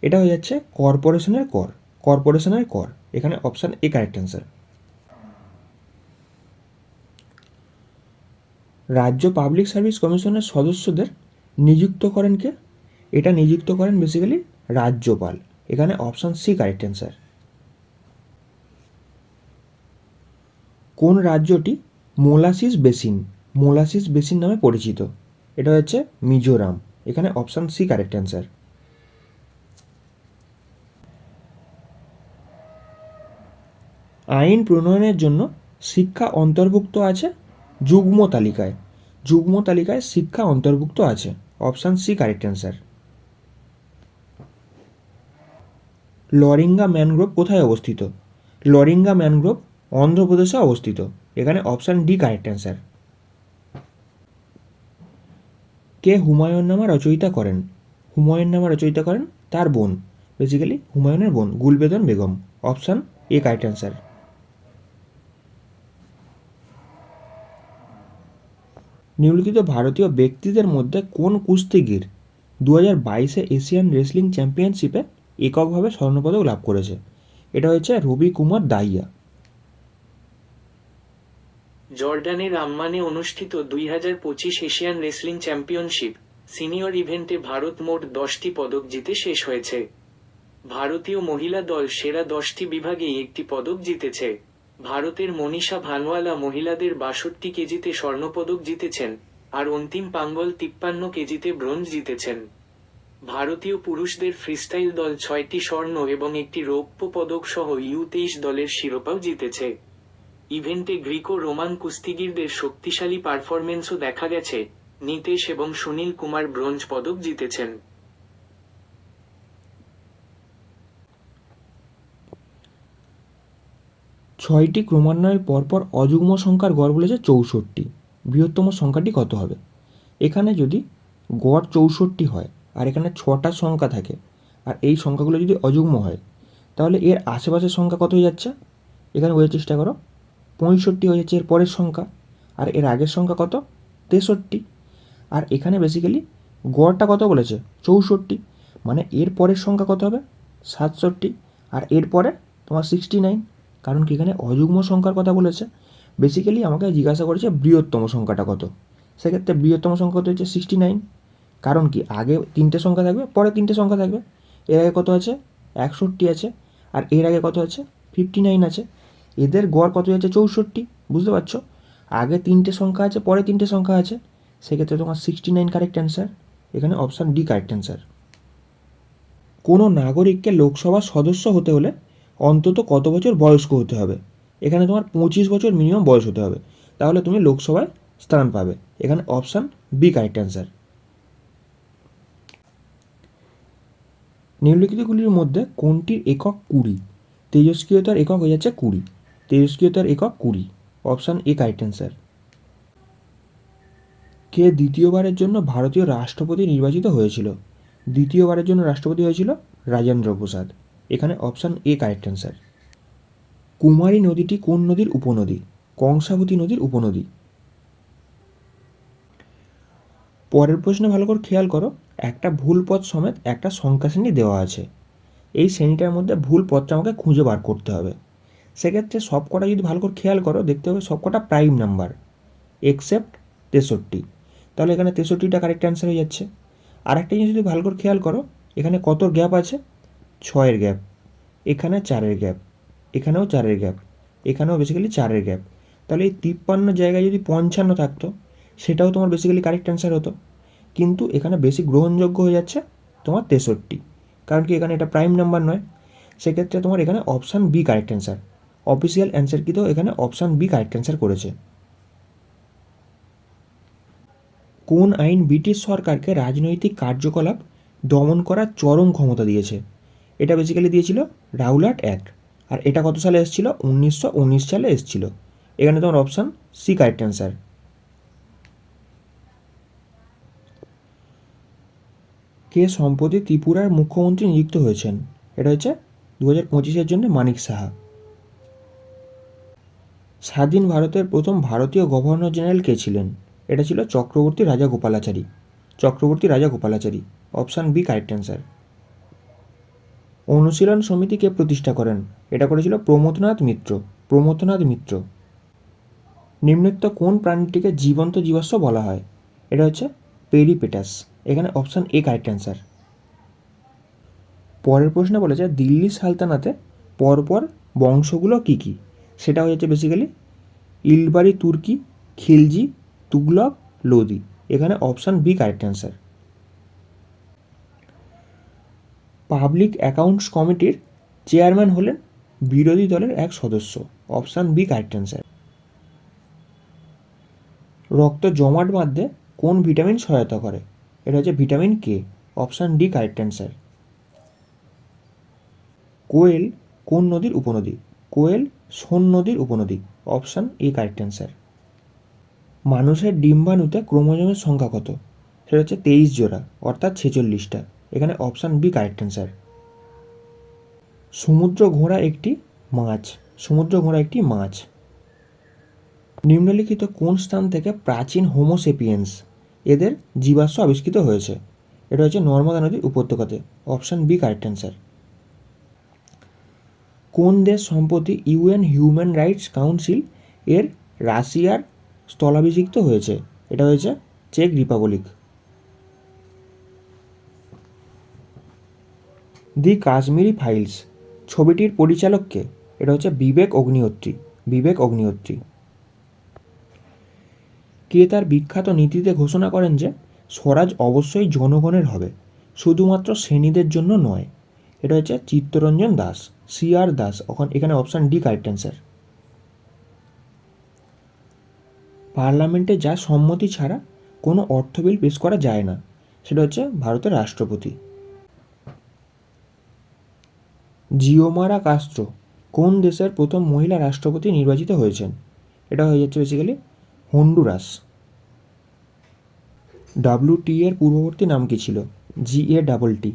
এটা হয়ে যাচ্ছে কর্পোরেশনের কর। এখানে অপশান এ কারেক্ট অ্যান্সার। রাজ্য পাবলিক সার্ভিস কমিশনের সদস্যদের নিযুক্ত করেন কে, এটা নিযুক্ত করেন বেসিক্যালি রাজ্যপাল। এখানে অপশান সি কারেক্ট অ্যান্সার। কোন রাজ্যটি মোলাসিস বেসিন নামে পরিচিত, এটা হচ্ছে মিজোরাম। এখানে অপশান সি কারেক্ট অ্যান্সার। আইন প্রণয়নের জন্য শিক্ষা অন্তর্ভুক্ত আছে যুগ্ম তালিকায় শিক্ষা অন্তর্ভুক্ত আছে। Option C correct answer. Coringa mangrove কোথায় অবস্থিত, লরিঙ্গা ম্যানগ্রোভ অন্ধ্রপ্রদেশে অবস্থিত। এখানে অপশান ডি কারেক্ট অ্যান্সার। কে হুমায়ুননামা রচয়িতা করেন তার বোন, বেসিক্যালি হুমায়ুনের বোন Gulbadan Begum. Option A correct answer. নিম্নলিখিত ভারতীয় ব্যক্তিদের মধ্যে কোন কুস্তিগির 2022 এশিয়ান রেসলিং চ্যাম্পিয়নশিপে এককভাবে স্বর্ণপদক লাভ করেছে, এটা হচ্ছে রবি কুমার দাহিয়া। জর্ডানের আম্মানে অনুষ্ঠিত 2025 এশিয়ান রেসলিং চ্যাম্পিয়নশিপ সিনিয়র ইভেন্টে ভারত মোট 10টি পদক জিতে শেষ হয়েছে। ভারতীয় মহিলা দল সেরা 10টি বিভাগেই একটি পদক জিতেছে। ভারতের মনীষা ভানওয়ালা মহিলাদের 62 কেজিতে স্বর্ণপদক জিতেছেন, আর অন্তিম পাঙ্গল 53 কেজিতে ব্রোঞ্জ জিতেছেন। ভারতীয় পুরুষদের ফ্রিস্টাইল দল 6টি স্বর্ণ এবং একটি রৌপ্য পদক সহ U23 দলের শিরোপাও জিতেছে। ইভেন্টে গ্রিকো রোমান কুস্তিগীরদের শক্তিশালী পারফরমেন্সও দেখা গেছে। নিতেশ এবং সুনীল কুমার ব্রোঞ্জ পদক জিতেছেন। ছয়টি ক্রমান্বয়ের পরপর অযুগ্ম সংখ্যার গড় বলেছে 64। বৃহত্তম সংখ্যাটি কত হবে? এখানে যদি গড় 64 হয় আর এখানে 6টা সংখ্যা থাকে আর এই সংখ্যাগুলো যদি অযুগ্ম হয়, তাহলে এর আশেপাশের সংখ্যা কত হয়ে যাচ্ছে? এখানে বোঝার চেষ্টা করো। 65 হয়ে যাচ্ছে এর পরের সংখ্যা, আর এর আগের সংখ্যা কত? 63। আর এখানে বেসিক্যালি গড়টা কত বলেছে? 64, মানে এর পরের সংখ্যা কত হবে? 67, আর এর পরে তোমার 69। কারণ কি এখানে অযুগ্ম সংখ্যার কথা বলেছে। বেসিক্যালি আমাকে জিজ্ঞাসা করেছে বৃহত্তম সংখ্যাটা কত। সেক্ষেত্রে বৃহত্তম সংখ্যা কত হচ্ছে? 69। কারণ কি আগে 3টে সংখ্যা থাকবে, পরে 3টে সংখ্যা থাকবে। এর আগে কত আছে? 61 আছে, আর এর আগে কত আছে? 59 আছে। এদের গড় কত হচ্ছে? 64। বুঝতে পারছো? আগে 3টে সংখ্যা আছে, পরে 3টে সংখ্যা আছে। সেক্ষেত্রে তোমার 69 কারেক্ট অ্যান্সার। এখানে অপশান ডি কারেক্ট অ্যান্সার। কোনো নাগরিককে লোকসভার সদস্য হতে হলে অন্তত কত বছর বয়স্ক হতে হবে? এখানে তোমার 25 বছর মিনিমাম বয়স হতে হবে, তাহলে তুমি লোকসভায় স্থান পাবে। এখানে অপশান বি কারেক্ট অ্যান্সার। নিম্নলিখিতগুলির মধ্যে কোনটির একক 20? তেজস্ক্রিয়তার একক হয়ে যাচ্ছে 20। তেজস্ক্রিয়তার একক 20। Option A correct answer. কে দ্বিতীয়বারের জন্য ভারতীয় রাষ্ট্রপতি নির্বাচিত হয়েছিল? দ্বিতীয়বারের জন্য রাষ্ট্রপতি হয়েছিল রাজেন্দ্র প্রসাদ। এখানে অপশান এ কারেক্ট অ্যান্সার। কুমারী নদীটি কোন নদীর উপনদী? কংসাবতী নদীর উপনদী। পরের প্রশ্নে ভালো করে খেয়াল করো। একটা ভুল পথ সমেত একটা সংখ্যা শ্রেণী দেওয়া আছে। এই শ্রেণীটার মধ্যে ভুল পথটা আমাকে খুঁজে বার করতে হবে। সেক্ষেত্রে সবকটা যদি ভালো করে খেয়াল করো, দেখতে হবে সবকটা প্রাইম নাম্বার এক্সেপ্ট 63। তাহলে এখানে 63টা কারেক্ট অ্যান্সার হয়ে যাচ্ছে। আর একটা জিনিস যদি ভালো করে খেয়াল করো, এখানে কত গ্যাপ আছে? 6-এর গ্যাপ, এখানে 4-এর গ্যাপ, এখানেও 4-এর গ্যাপ, এখানেও বেসিক্যালি 4-এর গ্যাপ। তাহলে এই 53 জায়গায় যদি 55 থাকতো, সেটাও তোমার বেসিক্যালি কারেক্ট অ্যান্সার হতো। কিন্তু এখানে বেশি গ্রহণযোগ্য হয়ে যাচ্ছে তোমার 63, কারণ কি এখানে এটা প্রাইম নাম্বার নয়। সেক্ষেত্রে তোমার এখানে option B correct answer. Official answer কিন্তু এখানে অপশান বি কারেক্ট অ্যান্সার করেছে। কোন আইন ব্রিটিশ সরকারকে রাজনৈতিক কার্যকলাপ দমন করার চরম ক্ষমতা দিয়েছে? এটা বেসিক্যালি দিয়েছিল রাউলাট অ্যাক্ট। আর এটা কত সালে এসেছিল? 1919 সালে এসেছিল। এখানে তোমার অপশান সি কারেক্ট অ্যান্সার। কে সম্প্রতি ত্রিপুরার মুখ্যমন্ত্রী নিযুক্ত হয়েছেন? এটা হচ্ছে 2025-এর জন্য মানিক সাহা। স্বাধীন ভারতের প্রথম ভারতীয় গভর্নর জেনারেল কে ছিলেন? এটা ছিল Chakraborty Raja Gopalachari. Chakravarti Raja Gopalachari. Option B correct answer. Anushilan Samiti কে প্রতিষ্ঠা করেন? এটা করেছিল প্রমথনাথ মিত্র। প্রমথনাথ মিত্র। নিম্নোক্ত কোন প্রাণীটিকে জীবন্ত জীবাশ্ম বলা হয়? এটা হচ্ছে পেরিপেটাস। এখানে অপশান এ কারেক্ট অ্যান্সার। পরের প্রশ্নে বলেছে দিল্লি সালতানাতে পরপর বংশগুলো কী কী? সেটা হয়ে যাচ্ছে বেসিক্যালি ইলবারি তুর্কি, খিলজি, তুগলক, লোদি। এখানে option B correct answer. Public accounts কমিটির চেয়ারম্যান হলেন বিরোধী দলের এক সদস্য। Option B correct answer. রক্ত জমাট বাঁধতে কোন ভিটামিন সহায়তা করে? এটা হচ্ছে vitamin K. Option D correct answer. Koel কোন নদীর উপনদী? কোয়েল সোন নদীর উপনদী। Option A correct answer. মানুষের ডিম্বাণুতে ক্রোমোজোমের সংখ্যা কত? সেটা হচ্ছে 23 জোড়া, অর্থাৎ 46টা। এখানে অপশান বি কারেক্ট অ্যান্সার। সমুদ্র ঘোড়া একটি মাছ। সমুদ্র ঘোড়া একটি মাছ। নিম্নলিখিত কোন স্থান থেকে প্রাচীন হোমোসেপিয়েন্স এদের জীবাশ্ম আবিষ্কৃত হয়েছে? এটা হচ্ছে নর্মদা নদীর উপত্যকাতে। Option B correct answer. কোন দেশ সম্প্রতি ইউএন হিউম্যান রাইটস কাউন্সিল এর রাশিয়ার স্থলাভিষিক্ত হয়েছে? এটা হয়েছে চেক রিপাবলিক। দি কাশ্মীরি ফাইলস ছবিটির পরিচালককে? এটা হচ্ছে বিবেক অগ্নিহোত্রী। বিবেক অগ্নিহোত্রী। কে তার বিখ্যাত নীতিতে ঘোষণা করেন যে স্বরাজ অবশ্যই জনগণের হবে, শুধুমাত্র শ্রেণীদের জন্য নয়? এটা হচ্ছে চিত্তরঞ্জন দাস। সি আর দাস। এখানে অপশান ডি কারেক্ট অ্যান্সার। পার্লামেন্টে যা সম্মতি ছাড়া কোনো অর্থ বিল পেশ করা যায় না, সেটা হচ্ছে ভারতের রাষ্ট্রপতি। জিওমারা কাস্ত্রো কোন দেশের প্রথম মহিলা রাষ্ট্রপতি নির্বাচিত হয়েছেন? এটা হয়ে যাচ্ছে বেসিক্যালি হন্ডুরাস। WT এর পূর্ববর্তী নাম কি ছিল? GATT।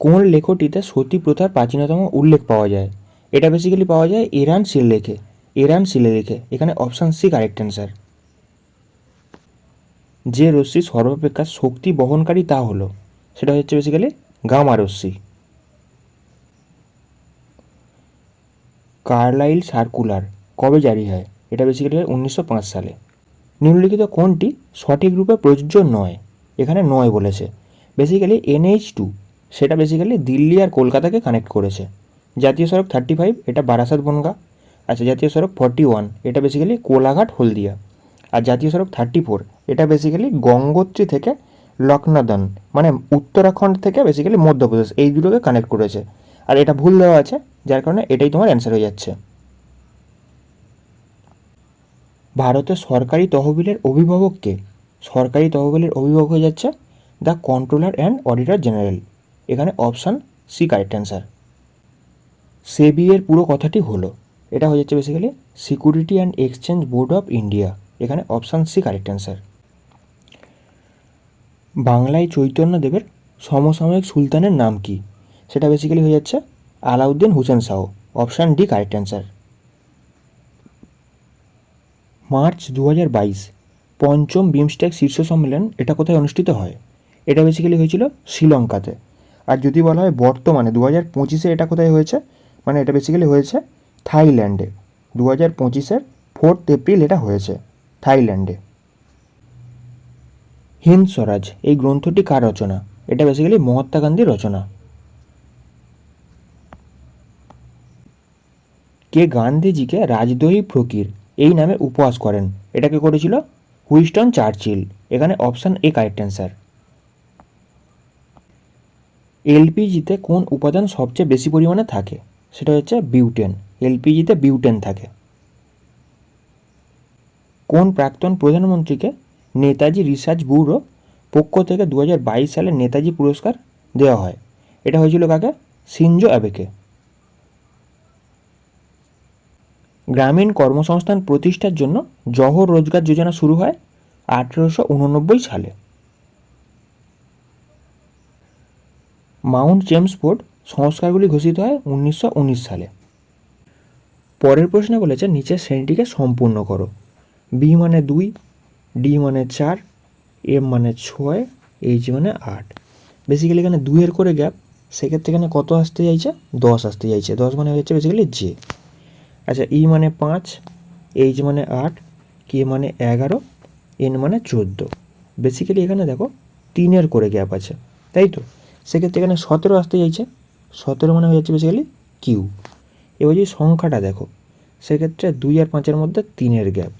কোন লেখটিতে সতী প্রথার প্রাচীনতম উল্লেখ পাওয়া যায়? এটা বেসিক্যালি পাওয়া যায় ইরান শিলালেখে। এখানে অপশান সি কারেক্ট অ্যান্সার। যে রশ্মি সর্বাপেক্ষা শক্তি বহনকারী তা হলো, সেটা হচ্ছে বেসিক্যালি গামা রশ্মি। কার্লাইল সার্কুলার কবে জারি হয়? এটা বেসিক্যালি হয় 1905 সালে। নিম্নলিখিত কোনটি সঠিক রূপে প্রযোজ্য নয়? এখানে নয় বলেছে। বেসিক্যালি NH2 সেটা বেসিক্যালি দিল্লি আর কলকাতাকে কানেক্ট করেছে। জাতীয় সড়ক 35 এটা বারাসাত বনগাঁ। আচ্ছা, জাতীয় সড়ক 41 এটা বেসিক্যালি কোলাঘাট হলদিয়া। আর জাতীয় সড়ক 34 এটা বেসিক্যালি গঙ্গোত্রী থেকে লক্ষ্ণৌদন, মানে উত্তরাখণ্ড থেকে বেসিক্যালি মধ্যপ্রদেশ, এই দুটোকে কানেক্ট করেছে। আর এটা ভুল দেওয়া আছে, যার কারণে এটাই তোমার অ্যান্সার হয়ে যাচ্ছে। ভারতের সরকারি তহবিলের অভিভাবক কে? সরকারি তহবিলের অভিভাবক হয়ে যাচ্ছে the controller and auditor general. এখানে অপশান সি কারেক্ট অ্যান্সার। সেবি এর পুরো কথাটি হলো, এটা হয়ে যাচ্ছে basically security and exchange board of India. এখানে অপশান সি কারেক্ট অ্যান্সার। বাংলায় চৈতন্যদেবের সমসাময়িক সুলতানের নাম কি? সেটা বেসিক্যালি হয়ে যাচ্ছে Alauddin Hussain Shah. Option D correct answer. March 2022 পঞ্চম বিমস্টেক শীর্ষ সম্মেলন এটা কোথায় অনুষ্ঠিত হয়? এটা বেসিক্যালি হয়েছিল শ্রীলঙ্কাতে। আর যদি বলা হয় বর্তমানে 2025-এ এটা কোথায় হয়েছে, মানে এটা বেসিক্যালি হয়েছে থাইল্যান্ডে। 2025-এর 4 এপ্রিল এটা হয়েছে থাইল্যান্ডে। হিন্দ স্বরাজ এই গ্রন্থটি কার রচনা? এটা বেসিক্যালি মহাত্মা গান্ধীর রচনা। কে গান্ধীজিকে রাজদ্রোহী ফকির এই নামে উপহাস করেন? এটাকে করেছিল হুইস্টন চার্চিল। এখানে অপশান এ কারেক্ট অ্যান্সার। এলপিজিতে কোন উপাদান সবচেয়ে বেশি পরিমাণে থাকে? সেটা হচ্ছে বিউটেন। এলপিজিতে বিউটেন থাকে। কোন প্রাক্তন প্রধানমন্ত্রীকে নেতাজি রিসার্চ ব্যুরো পক্ষ থেকে 2022 সালে নেতাজি পুরস্কার দেওয়া হয়? এটা হয়েছিল কাকে? শিনজো অ্যাবেকে। গ্রামীণ কর্মসংস্থান প্রতিষ্ঠার জন্য জওহর রোজগার যোজনা শুরু হয় 1889 সালে। মাউন্ট চেমসফোর্ড সংস্কারগুলি ঘোষিত হয় 1919 সালে। পরের প্রশ্নে বলেছে নিচের শ্রেণীটিকে সম্পূর্ণ করো। বি মানে 2, ডি মানে 4, এম মানে 6, এইচ মানে 8। বেসিক্যালি এখানে 2-এর করে গ্যাপ, সেক্ষেত্রে এখানে কত আসতে চাইছে? 10 আসতে চাইছে। 10 মানে হচ্ছে বেসিক্যালি জে। আচ্ছা, ই মানে 5, এইচ মানে 8, কে মানে 11, এন মানে 14। বেসিক্যালি এখানে দেখো 3-এর করে গ্যাপ আছে, তাই তো? সেক্ষেত্রে এখানে 17 আসতে চাইছে। 17 মানে হয়ে যাচ্ছে বেসিক্যালি কিউ। এবার যদি সংখ্যাটা দেখো, সেক্ষেত্রে 2 আর 5-এর মধ্যে 3-এর গ্যাপ,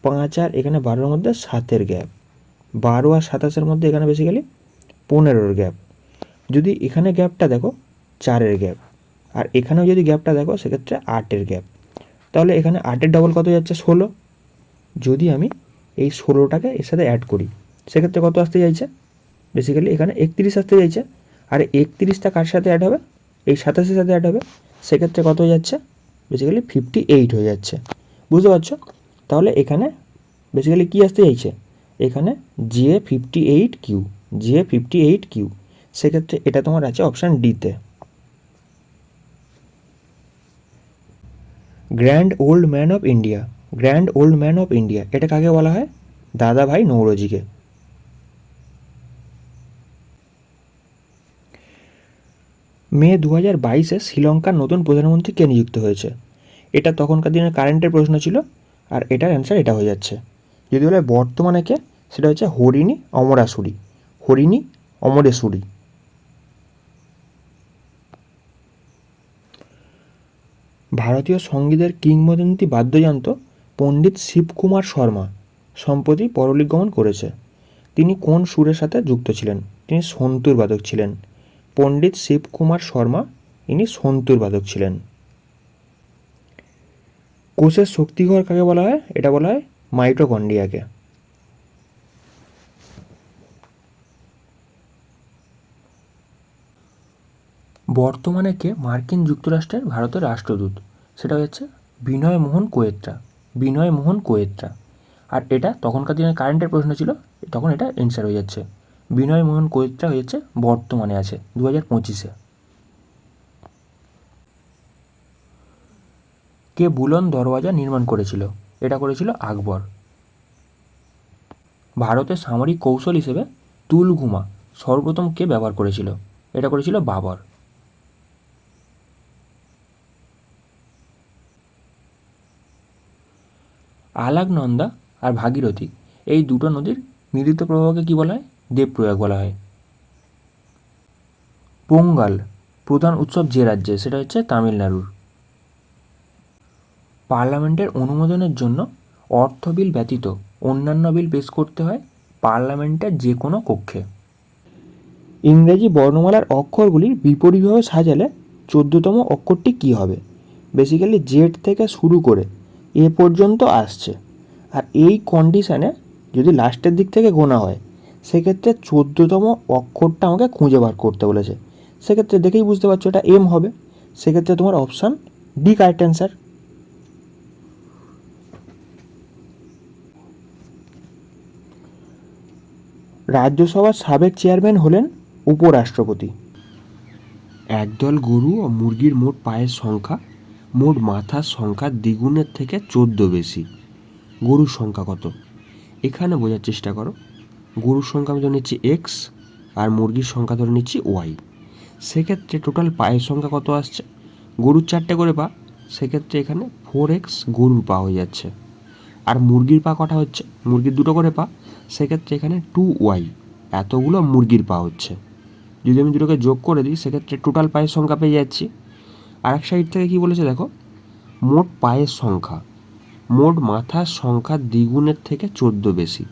5 আর এখানে 12-এর মধ্যে 7-এর গ্যাপ, 12 আর 27-এর মধ্যে এখানে বেসিক্যালি 15-এর গ্যাপ। যদি এখানে গ্যাপটা দেখো 4-এর গ্যাপ, আর এখানেও যদি গ্যাপটা দেখো সেক্ষেত্রে 8-এর গ্যাপ। তাহলে এখানে 8-এর ডবল কত যাচ্ছে? 16। যদি আমি এই 16টাকে এর সাথে অ্যাড করি, সেক্ষেত্রে কত আসতে চাইছে? বেসিক্যালি এখানে 31 আসতে চাইছে। আর 31টা কার সাথে অ্যাড হবে? এই 27-এর সাথে অ্যাড হবে। সেক্ষেত্রে কত হয়ে যাচ্ছে? বেসিক্যালি 58 হয়ে যাচ্ছে। বুঝতে পারছো? তাহলে এখানে বেসিক্যালি কী আসতে চাইছে? এখানে J58Q। J58Q। সেক্ষেত্রে এটা তোমার আছে অপশান ডিতে। Grand old man of India. Grand old man of India এটা কাকে বলা হয়? দাদাভাই নৌরোজিকে। মে 2022-এ শ্রীলঙ্কার নতুন প্রধানমন্ত্রী কে নিযুক্ত হয়েছে? এটা তখনকার দিনের কারেন্টের প্রশ্ন ছিল, আর এটার অ্যান্সার এটা হয়ে যাচ্ছে। যদি বলে বর্তমানে কে, সেটা হচ্ছে হরিণী অমরাসুরি। হরিণী অমরেশ্বরী। ভারতীয় সঙ্গীতের কিংবদন্তি বাদ্যযন্ত্র পণ্ডিত শিবকুমার শর্মা সম্প্রতি পরলোক গমন করেছে। তিনি কোন সুরের সাথে যুক্ত ছিলেন? তিনি সন্তুর বাদক ছিলেন। পণ্ডিত শিবকুমার শর্মা ইনি সন্তুর বাদক ছিলেন। কোষের শক্তিঘর কাকে বলা হয়? এটা বলা হয় মাইটোকন্ড্রিয়াকে। বর্তমানে কে মার্কিন যুক্তরাষ্ট্রের ভারতের রাষ্ট্রদূত? সেটা হচ্ছে বিনয় মোহন কোয়েত্রা। বিনয় মোহন কোয়েত্রা। আর এটা তখনকার দিনে কারেন্টের প্রশ্ন ছিল, তখন এটা অ্যান্সার হয়ে যাচ্ছে। বিনয় মোহন কোয়েত্রা হয়েছে বর্তমানে আছে 2025-এ। কে বুলন দরওয়াজা নির্মাণ করেছিল? এটা করেছিল আকবর। ভারতের সামরিক কৌশল হিসেবে তুলগুমা সর্বপ্রথম কে ব্যবহার করেছিল? এটা করেছিল বাবর। আলাকনন্দা আর ভাগীরথী এই দুটো নদীর মিলিত প্রবাহকে কী বলা হয়? দেবপ্রয়াগ বলা হয়। পোঙ্গাল প্রধান উৎসব যে রাজ্যে, সেটা হচ্ছে তামিলনাড়ুর। পার্লামেন্টের অনুমোদনের জন্য অর্থ বিল ব্যতীত অন্যান্য বিল পেশ করতে হয় পার্লামেন্টের যে কোনো কক্ষে। ইংরেজি বর্ণমালার অক্ষরগুলির বিপরীতভাবে সাজালে 14তম অক্ষরটি কী হবে? বেসিক্যালি জেড থেকে শুরু করে এ পর্যন্ত আসছে, আর এই কন্ডিশানে যদি লাস্টের দিক থেকে গোনা হয় সেক্ষেত্রে 14তম অক্ষরটা আমাকে খুঁজে বার করতে বলেছে। সেক্ষেত্রে দেখেই বুঝতে পারছো এটা এম হবে। সেক্ষেত্রে তোমার অপশান ডি কারেক্ট অ্যান্সার। রাজ্যসভার সাবেক চেয়ারম্যান হলেন উপরাষ্ট্রপতি। একদল গরু ও মুরগির মোট পায়ের সংখ্যা মোট মাথার সংখ্যার দ্বিগুণের থেকে 14 বেশি। গরুর সংখ্যা কত? এখানে বোঝার চেষ্টা করো। গরুর সংখ্যা আমি ধরে নিচ্ছি এক্স, আর মুরগির সংখ্যা ধরে নিচ্ছি ওয়াই। সেক্ষেত্রে টোটাল পায়ের সংখ্যা কত আসছে? গরুর 4টে করে পা, সেক্ষেত্রে এখানে 4x গরুর পা হয়ে যাচ্ছে। আর মুরগির পা কটা হচ্ছে? মুরগির 2টো করে পা, সেক্ষেত্রে এখানে 2y এতগুলো মুরগির পা হচ্ছে। যদি আমি দুটোকে যোগ করে দিই সেক্ষেত্রে টোটাল পায়ের সংখ্যা পেয়ে যাচ্ছি। আর এক সাইড থেকে কী বলেছে দেখো, মোট পায়ের সংখ্যা মোট মাথার সংখ্যার দ্বিগুণের থেকে 14 বেশি।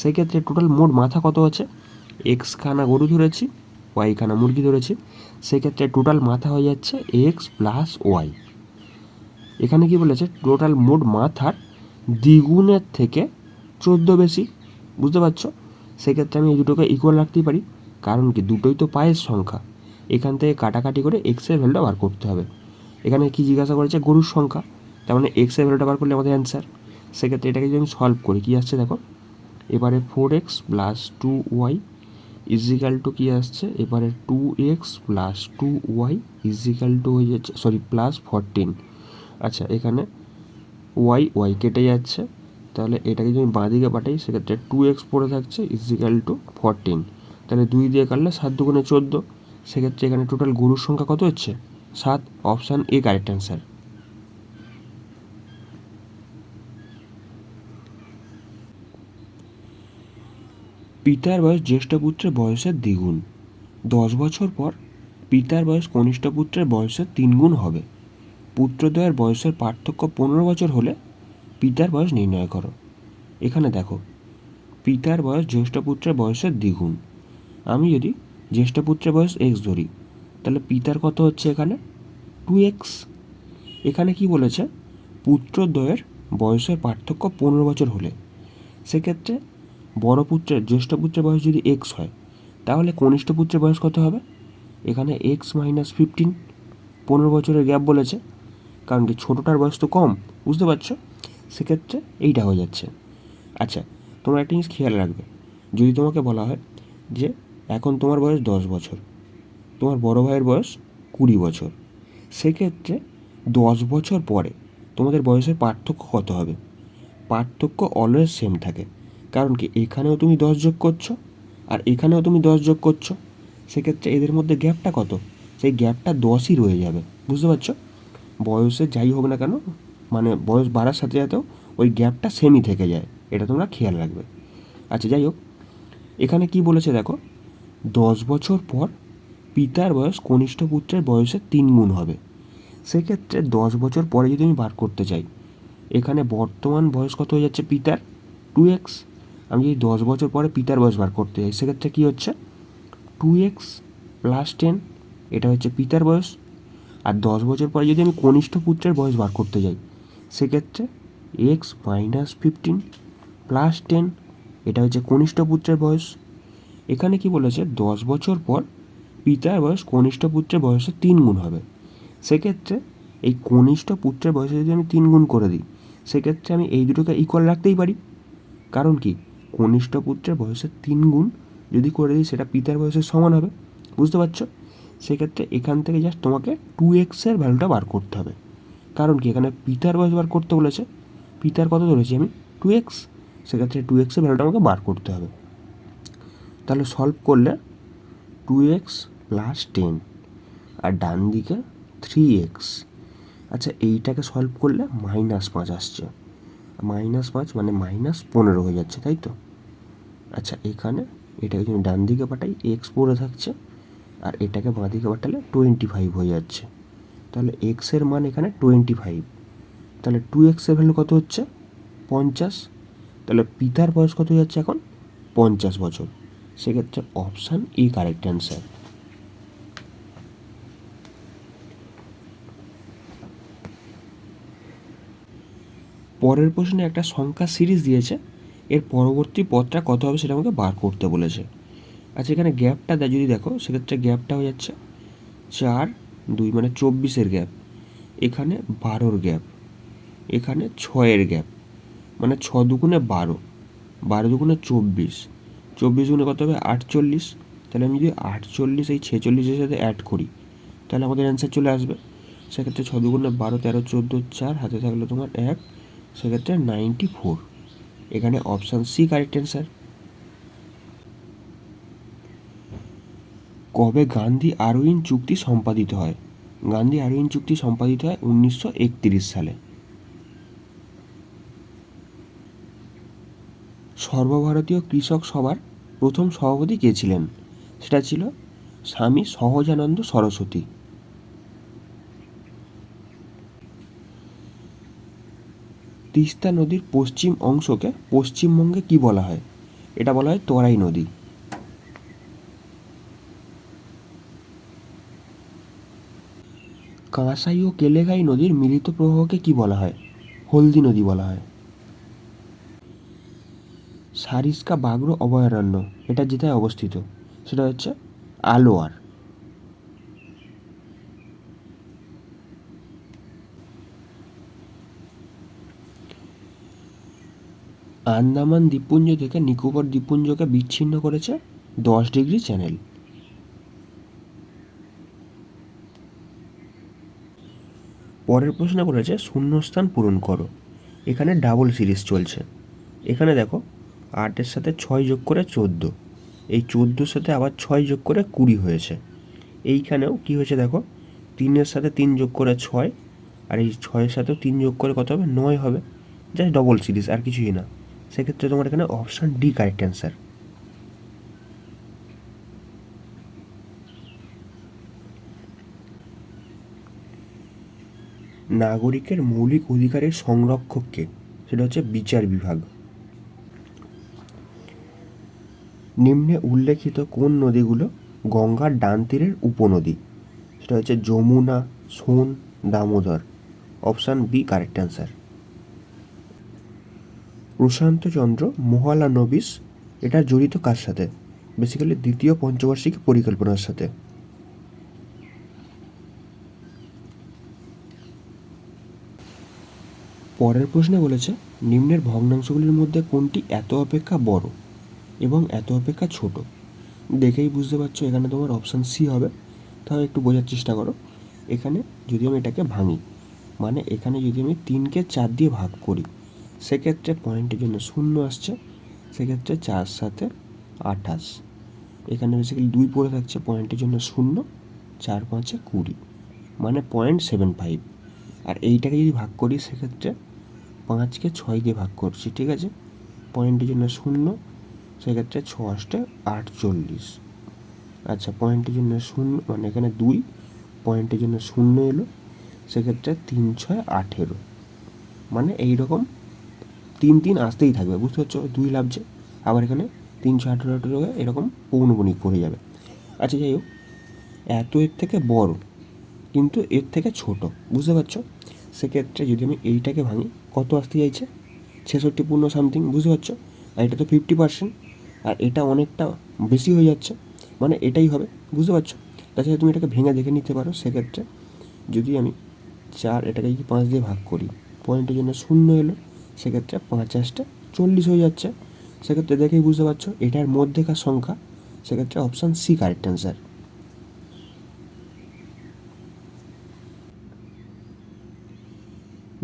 সেক্ষেত্রে টোটাল মোট মাথা কত হচ্ছে? এক্স খানা গরু ধরেছি, ওয়াই খানা মুরগি ধরেছি, সেক্ষেত্রে টোটাল মাথা হয়ে যাচ্ছে এক্স প্লাস ওয়াই। এখানে কি বলেছে? টোটাল মোট মাথার দ্বিগুণের থেকে 14 বেশি। বুঝতে পারছো? সেক্ষেত্রে আমি এই দুটোকে ইকুয়াল রাখতেই পারি, কারণ কি দুটোই তো পায়ের সংখ্যা। এখান থেকে কাটাকাটি করে এক্সের ভ্যালুটা বার করতে হবে। এখানে কি জিজ্ঞাসা করেছে? গরুর সংখ্যা, তার মানে এক্সের ভ্যালুটা বার করলে আমাদের অ্যান্সার। সেক্ষেত্রে এটাকে যদি আমি সলভ করি কী আসছে দেখো, এবারে 4x plus 2y is equal two কী আসছে? এবারে 2x plus 2y is equal two হয়ে যাচ্ছে, সরি প্লাস 14। আচ্ছা, এখানে ওয়াই কেটে যাচ্ছে, তাহলে এটাকে যদি বাঁ দিকে পাঠাই সেক্ষেত্রে 2x পড়ে থাকছে ইজিক্যাল টু 14। তাহলে 2 দিয়ে কাটলে 7 দুগুণে 14। সেক্ষেত্রে এখানে টোটাল গরুর সংখ্যা কত হচ্ছে? 7। Option A correct answer. পিতার বয়স জ্যেষ্ঠ পুত্রের বয়সের দ্বিগুণ। 10 বছর পর পিতার বয়স কনিষ্ঠ পুত্রের বয়সের 3 গুণ হবে। পুত্রদ্বয়ের বয়সের পার্থক্য 15 বছর হলে পিতার বয়স নির্ণয় করো। এখানে দেখো, পিতার বয়স জ্যেষ্ঠ পুত্রের বয়সের দ্বিগুণ। আমি যদি জ্যেষ্ঠ পুত্রের বয়স এক্স ধরি, তাহলে পিতার কত হচ্ছে এখানে? 2x। এখানে কি বলেছে? পুত্রদ্বয়ের বয়সের পার্থক্য 15 বছর হলে। সেক্ষেত্রে বড় পুত্রের জ্যেষ্ঠ পুত্রের বয়স যদি এক্স হয়, তাহলে কনিষ্ঠ পুত্রের বয়স কত হবে? এখানে এক্স মাইনাস 15। 15 বছরের গ্যাপ বলেছে, কারণ কি ছোটোটার বয়স তো কম। বুঝতে পারছো? সেক্ষেত্রে এইটা হয়ে যাচ্ছে। আচ্ছা, তোমরা একটা জিনিস খেয়াল রাখবে, যদি তোমাকে বলা হয় যে এখন তোমার বয়স 10 বছর, তোমার বড় ভাইয়ের বয়স 20 বছর, সেক্ষেত্রে 10 বছর পরে তোমাদের বয়সের পার্থক্য কত হবে? পার্থক্য অলওয়েজ সেম থাকে, কারণ কি এখানেও তুমি 10 যোগ করছো আর এখানেও তুমি 10 যোগ করছো। সেক্ষেত্রে এদের মধ্যে গ্যাপটা কত? সেই গ্যাপটা 10ই রয়ে যাবে। বুঝতে পারছো? বয়সে যাই হোক না কেন, মানে বয়স বাড়ার সাথে সাথেও ওই গ্যাপটা সেমই থেকে যায়, এটা তোমরা খেয়াল রাখবে। আচ্ছা, যাই হোক, এখানে কি বলেছে দেখো, 10 বছর পর পিতার বয়স কনিষ্ঠ পুত্রের বয়সের 3 গুণ হবে। সেক্ষেত্রে 10 বছর পরে যদি আমি বার করতে চাই, এখানে বর্তমান বয়স কত হয়ে যাচ্ছে পিতার? 2x। আমি যদি 10 বছর পরে পিতার বয়স বার করতে চাই, সেক্ষেত্রে কী হচ্ছে? 2x প্লাস 10, এটা হচ্ছে পিতার বয়স। আর 10 বছর পরে যদি আমি কনিষ্ঠ পুত্রের বয়স বার করতে যাই, সেক্ষেত্রে এক্স মাইনাস 15 প্লাস 10, এটা হচ্ছে কনিষ্ঠ পুত্রের বয়স। এখানে কি বলেছে, 10 বছর পর পিতার বয়স কনিষ্ঠ পুত্রের বয়সে 3 গুণ হবে। সেক্ষেত্রে এই কনিষ্ঠ পুত্রের বয়সে যদি আমি 3 গুণ করে দিই, সেক্ষেত্রে আমি এই দুটোকে ইকুয়াল রাখতেই পারি। কারণ কি, কনিষ্ঠ পুত্রের বয়সের 3 গুণ যদি করে দিই সেটা পিতার বয়সের সমান হবে, বুঝতে পারছো? সেক্ষেত্রে এখান থেকে জাস্ট তোমাকে 2x এর ভ্যালুটা বার করতে হবে। কারণ কি, এখানে পিতার বয়স বার করতে বলেছে, পিতার কত ধরেছি আমি 2x, সেক্ষেত্রে 2x এর ভ্যালুটা আমাকে বার করতে হবে। তাহলে সলভ করলে 2x প্লাস 10 আর ডান দিকে 3x। আচ্ছা, এইটাকে সলভ করলে -5 আসছে, -5 মানে -15 হয়ে যাচ্ছে, তাই তো? আচ্ছা, এখানে এটাকে যদি ডান দিকে পাঠাই এক্স পড়ে থাকছে, আর এটাকে বাঁ দিকে পাঠালে 25 হয়ে যাচ্ছে। তাহলে এক্সের মান এখানে 25, তাহলে 2x এর ভ্যালু কত হচ্ছে 50। তাহলে পিতার বয়স কত হয়ে যাচ্ছে এখন 50 বছর। সেক্ষেত্রে অপশান ই কারেক্ট অ্যান্সার। পরের প্রশ্নে একটা সংখ্যা সিরিজ দিয়েছে, এর পরবর্তী পদটা কত হবে সেটা আমাকে বার করতে বলেছে। আচ্ছা, এখানে গ্যাপটা যদি দেখো, সেক্ষেত্রে গ্যাপটা হয়ে যাচ্ছে 4, 2 মানে 24-এর গ্যাপ, এখানে 12-র গ্যাপ, এখানে 6-এর গ্যাপ, মানে 6 দুগুণে 12, 12 দুগুণে 24, 24 গুণে কত হবে 48। তাহলে আমি যদি 48 এই 46-এর সাথে অ্যাড করি, তাহলে আমাদের অ্যান্সার চলে আসবে। সেক্ষেত্রে 6 দুগুণে 12, 13, 14, 4, হাতে থাকলো তোমার 1, সেক্ষেত্রে 94। এখানে অপশান সি কারেক্ট অ্যান্সার। কবে গান্ধী আরউইন চুক্তি সম্পাদিত হয়? গান্ধী আরউইন চুক্তি সম্পাদিত হয় 1931 সালে। সর্বভারতীয় কৃষক সভার প্রথম সভাপতি কে ছিলেন? সেটা ছিল স্বামী সহজানন্দ সরস্বতী। তিস্তা নদীর পশ্চিম অংশকে পশ্চিমবঙ্গে কি বলা হয়? এটা বলা হয় তরাই নদী। কাঁসাই ও কেলেঘাই নদীর মিলিত প্রবাহকে কি বলা হয়? হলদি নদী বলা হয়। সারিস্কা বাঘ্র অভয়ারণ্য এটা যেটায় অবস্থিত সেটা হচ্ছে আলোয়ার। আন্দামান দ্বীপপুঞ্জ থেকে নিকোবর দ্বীপপুঞ্জকে বিচ্ছিন্ন করেছে 10 ডিগ্রি চ্যানেল। পরের প্রশ্ন করেছে শূন্যস্থান পূরণ করো। এখানে ডাবল সিরিজ চলছে। এখানে দেখো 8-এর সাথে 6 যোগ করে 14, এই 14-র সাথে আবার 6 যোগ করে 20 হয়েছে। এইখানেও কি হয়েছে দেখো, 3-এর সাথে 3 যোগ করে 6, আর এই 6-এর সাথেও 3 যোগ করে কত হবে 9 হবে। জাস্ট ডবল সিরিজ, আর কিছুই না। সেক্ষেত্রে তোমার এখানে অপশান ডি কারেক্ট অ্যান্সার। নাগরিকের মৌলিক অধিকারের সংরক্ষক কে? সেটা হচ্ছে বিচার বিভাগ। নিম্নে উল্লেখিত কোন নদীগুলো গঙ্গার ডান তীরের উপনদী? সেটা হচ্ছে Yamuna, Son, Damodar. Option B correct answer. Prasanta Chandra Mahalanobis এটা জড়িত কার সাথে? বেসিক্যালি দ্বিতীয় পঞ্চবার্ষিক পরিকল্পনার সাথে। পরের প্রশ্নে বলেছে নিম্নের ভগ্নাংশগুলির মধ্যে কোনটি এত অপেক্ষা বড় এবং এত অপেক্ষা ছোট? দেখেই বুঝতে পারছো এখানে তোমার অপশান সি হবে। তাহলে একটু বোঝার চেষ্টা করো। এখানে যদি আমি এটাকে ভাঙি, মানে এখানে যদি আমি 3কে 4 দিয়ে ভাগ করি, সেক্ষেত্রে পয়েন্টের জন্য 0 আসছে, সেক্ষেত্রে 4 7 28। এখানে বেসিক্যালি 2 পড়ে থাকছে, পয়েন্টের জন্য 0, 4 5 20, মানে 0.75। আর এইটাকে যদি ভাগ করি, সেক্ষেত্রে 5কে 6 দিয়ে ভাগ করছি, ঠিক আছে, পয়েন্টের জন্য 0, সেক্ষেত্রে 6 8 48। আচ্ছা, পয়েন্টের জন্য 0 মানে এখানে 2, পয়েন্টের জন্য 0 এলো, সেক্ষেত্রে 3 6 18, মানে এইরকম 3 3 আসতেই থাকবে, বুঝতে পারছো? 2 লাভছে, আবার এখানে 3 6 18 18 এরকম পৌনপুনিক পড়ে যাবে। আচ্ছা, যাই হোক, এত এর থেকে বড় কিন্তু এর থেকে ছোট, বুঝতে পারছো? সেক্ষেত্রে যদি আমি এইটাকে ভাঙি, কত আসতে চাইছে? 66 সামথিং, বুঝতে পারছো? আর এটা তো 50%, আর এটা অনেকটা বেশি হয়ে যাচ্ছে, মানে এটাই হবে, বুঝতে পারছো? তাছাড়া তুমি এটাকে ভেঙে দেখে নিতে পারো। সেক্ষেত্রে যদি আমি 4 এটাকে যদি 5 দিয়ে ভাগ করি, পয়েন্টের জন্য 0 এলো, সেক্ষেত্রে 5 আসতে 40 হয়ে যাচ্ছে। সেক্ষেত্রে দেখেই বুঝতে পারছো এটার মধ্যেকার সংখ্যা, সেক্ষেত্রে অপশান সি কারেক্ট অ্যান্সার।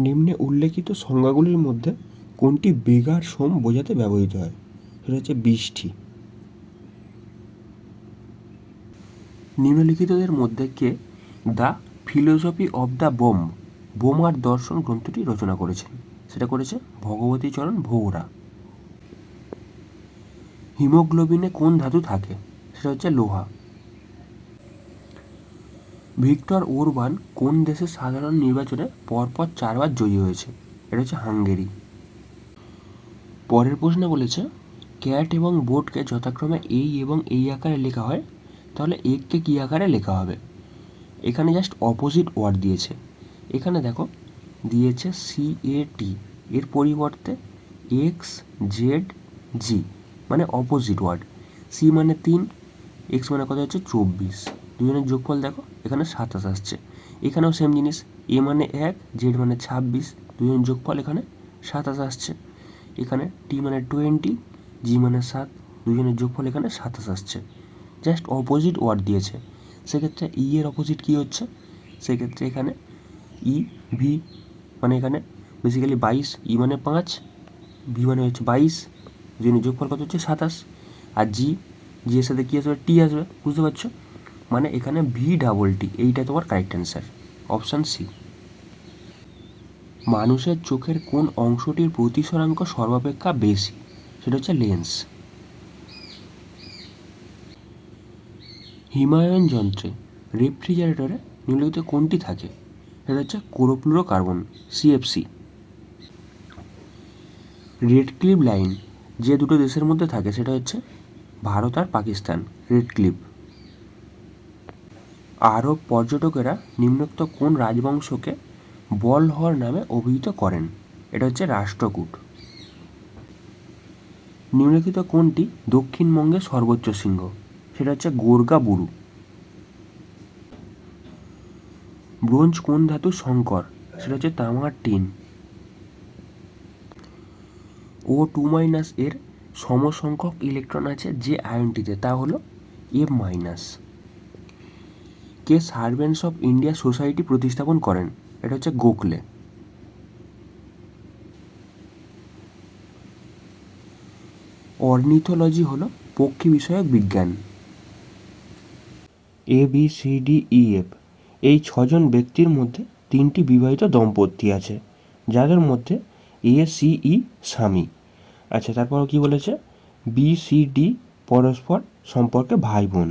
নিম্নে উল্লেখিত সংজ্ঞাগুলির মধ্যে কোনটি বেগার সোম বোঝাতে ব্যবহৃত হয়? সেটা হচ্ছে বৃষ্টি। নিম্নলিখিতদের মধ্যে কে দ্য ফিলোসফি অব দ্য বোমার দর্শন গ্রন্থটি রচনা করেছেন? সেটা করেছে ভগবতীচরণ ভৌরা। হিমোগ্লোবিনে কোন ধাতু থাকে? সেটা হচ্ছে লোহা। ভিক্টর ওরবান কোন দেশের সাধারণ নির্বাচনে পরপর 4 বার জয়ী হয়েছে? এটা হচ্ছে হাঙ্গেরি। পরের প্রশ্নে বলেছে ক্যাট এবং বোটকে যথাক্রমে এই এবং এই আকারে লেখা হয়, তাহলে এগকে কী আকারে লেখা হবে? এখানে জাস্ট অপোজিট ওয়ার্ড দিয়েছে। এখানে দেখো দিয়েছে CAT, এর পরিবর্তে XZG, মানে অপোজিট ওয়ার্ড। C মানে 3, X মানে কত হচ্ছে 24, দুজনের যোগফল দেখো এখানে 27 আসছে। এখানেও সেম জিনিস, A মানে 1, Z মানে 26, দুজনের যোগফল এখানে 27 আসছে। এখানে T মানে 20, G মানে 7, দুজনের যোগফল এখানে 27 আসছে। জাস্ট অপোজিট ওয়ার্ড দিয়েছে। সেক্ষেত্রে ই এর অপোজিট কী হচ্ছে? সেক্ষেত্রে এখানে EV, মানে এখানে বেসিক্যালি 22, ই মানে 5, ভি মানে হচ্ছে 22, দুজনের যোগফল কত হচ্ছে 27। আর জি এর সাথে কী আসবে? টি আসবে, বুঝতে পারছো? মানে এখানে VTT, এইটা তোমার কারেক্ট অ্যান্সার, অপশান সি। মানুষের চোখের কোন অংশটির প্রতিসরাঙ্ক সর্বাপেক্ষা বেশি? সেটা হচ্ছে লেন্স। হিমায়ন যন্ত্রে রেফ্রিজারেটরে নিম্নলিখিত কোনটি থাকে? সেটা হচ্ছে chlorofluorocarbon, CFC। Red cliff line যে দুটো দেশের মধ্যে থাকে সেটা হচ্ছে ভারত আর পাকিস্তান, রেড ক্লিফ। আরব পর্যটকেরা নিম্নোক্ত কোন রাজবংশকে বলহর নামে অভিহিত করেন? এটা হচ্ছে রাষ্ট্রকূট। নিম্নলিখিত কোনটি দক্ষিণবঙ্গের সর্বোচ্চ শৃঙ্গ? সেটা হচ্ছে গোর্গা বুরু। ব্রোঞ্জ কোন ধাতুর সংকর? সেটা হচ্ছে তামার টিন। O2- এর সমসংখ্যক ইলেকট্রন আছে যে আয়নটিতে, তা হলো F-। K servants of India society প্রতিস্থাপন করেন? এটা হচ্ছে গোখলে। অর্নিথোলজি হলো পক্ষী বিষয়ক বিজ্ঞান। ABCDEF এই 6জন ব্যক্তির মধ্যে 3টি বিবাহিত দম্পতি আছে, যাদের মধ্যে ACE স্বামী। আচ্ছা, তারপর কি বলেছে? BCD পরস্পর সম্পর্কে ভাই বোন।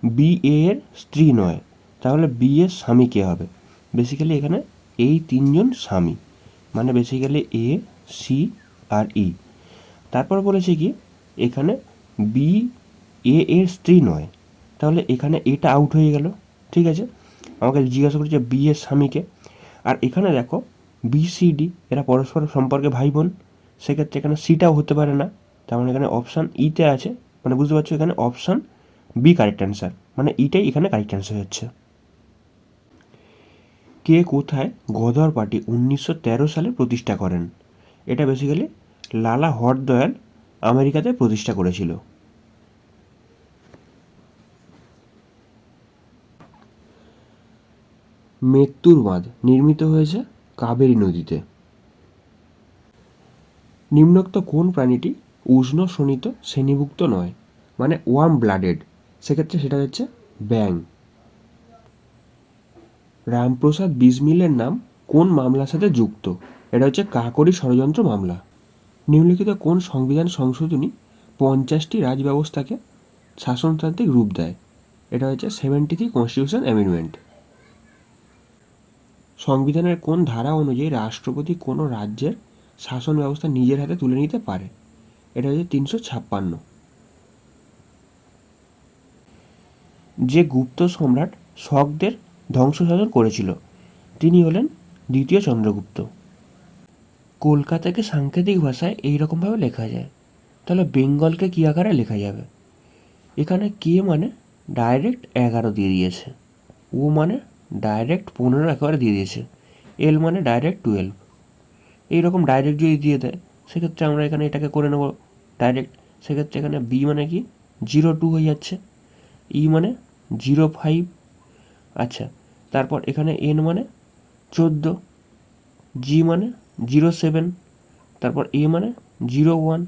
BA এর স্ত্রী নয়, তাহলে B এর স্বামী কে হবে? বেসিক্যালি এখানে এই 3জন স্বামী, মানে বেসিক্যালি A, C আর E। তারপর বলেছে কি এখানে BA এর স্ত্রী নয়, তাহলে এখানে এটা আউট হয়ে গেল। ঠিক আছে, আমাকে জিজ্ঞাসা করেছে B এর স্বামীকে। আর এখানে দেখো BCD এরা পরস্পর সম্পর্কে ভাই বোন, সেক্ষেত্রে এখানে সিটাও হতে পারে না, তার মানে এখানে অপশান ইতে আছে, মানে বুঝতে পারছো এখানে অপশান বি কারেক্ট অ্যান্সার, মানে ইটাই এখানে কারেক্ট অ্যান্সার হচ্ছে। কে কোথায় গদর পার্টি 1913 সালে প্রতিষ্ঠা করেন? এটা বেসিক্যালি লালা হরদয়াল আমেরিকাতে প্রতিষ্ঠা করেছিল। মেত্তুর বাঁধ নির্মিত হয়েছে কাবেরী নদীতে। নিম্নোক্ত কোন প্রাণীটি উষ্ণ শোণিত শ্রেণীভুক্ত নয়, মানে ওয়ার্ম ব্লাডেড? সেক্ষেত্রে সেটা হচ্ছে ব্যাং। রামপ্রসাদ বিসমিলের নাম কোন মামলার সাথে যুক্ত? এটা হচ্ছে কাকরি ষড়যন্ত্র মামলা। নিম্নলিখিত কোন সংবিধান সংশোধনী 50টি রাজব্যবস্থাকে শাসনতান্ত্রিক রূপ দেয়? এটা হচ্ছে 73 কনস্টিটিউশন অ্যামেন্ডমেন্ট। সংবিধানের কোন ধারা অনুযায়ী রাষ্ট্রপতি কোনো রাজ্যের শাসন ব্যবস্থা নিজের হাতে তুলে নিতে পারে? এটা হচ্ছে 356। যে গুপ্ত সম্রাট শকদের ধ্বংসসাধন করেছিল তিনি হলেন দ্বিতীয় চন্দ্রগুপ্ত। কলকাতাকে সাংকেতিক ভাষায় এইরকমভাবে লেখা যায়। তাহলে বেঙ্গলকে কী আকারে লেখা যাবে? এখানে কে মানে ডাইরেক্ট 11 দিয়ে দিয়েছে, ও মানে ডাইরেক্ট 15 একেবারে দিয়ে দিয়েছে, এল মানে ডাইরেক্ট 12। এইরকম ডাইরেক্ট যদি দিয়ে দেয় সেক্ষেত্রে আমরা এখানে এটাকে করে নেব ডাইরেক্ট। সেক্ষেত্রে এখানে বি মানে কি 02 হয়ে যাচ্ছে, ই মানে 05, আচ্ছা তারপর এখানে এন মানে 14, জি মানে 07, তারপর এ মানে 01,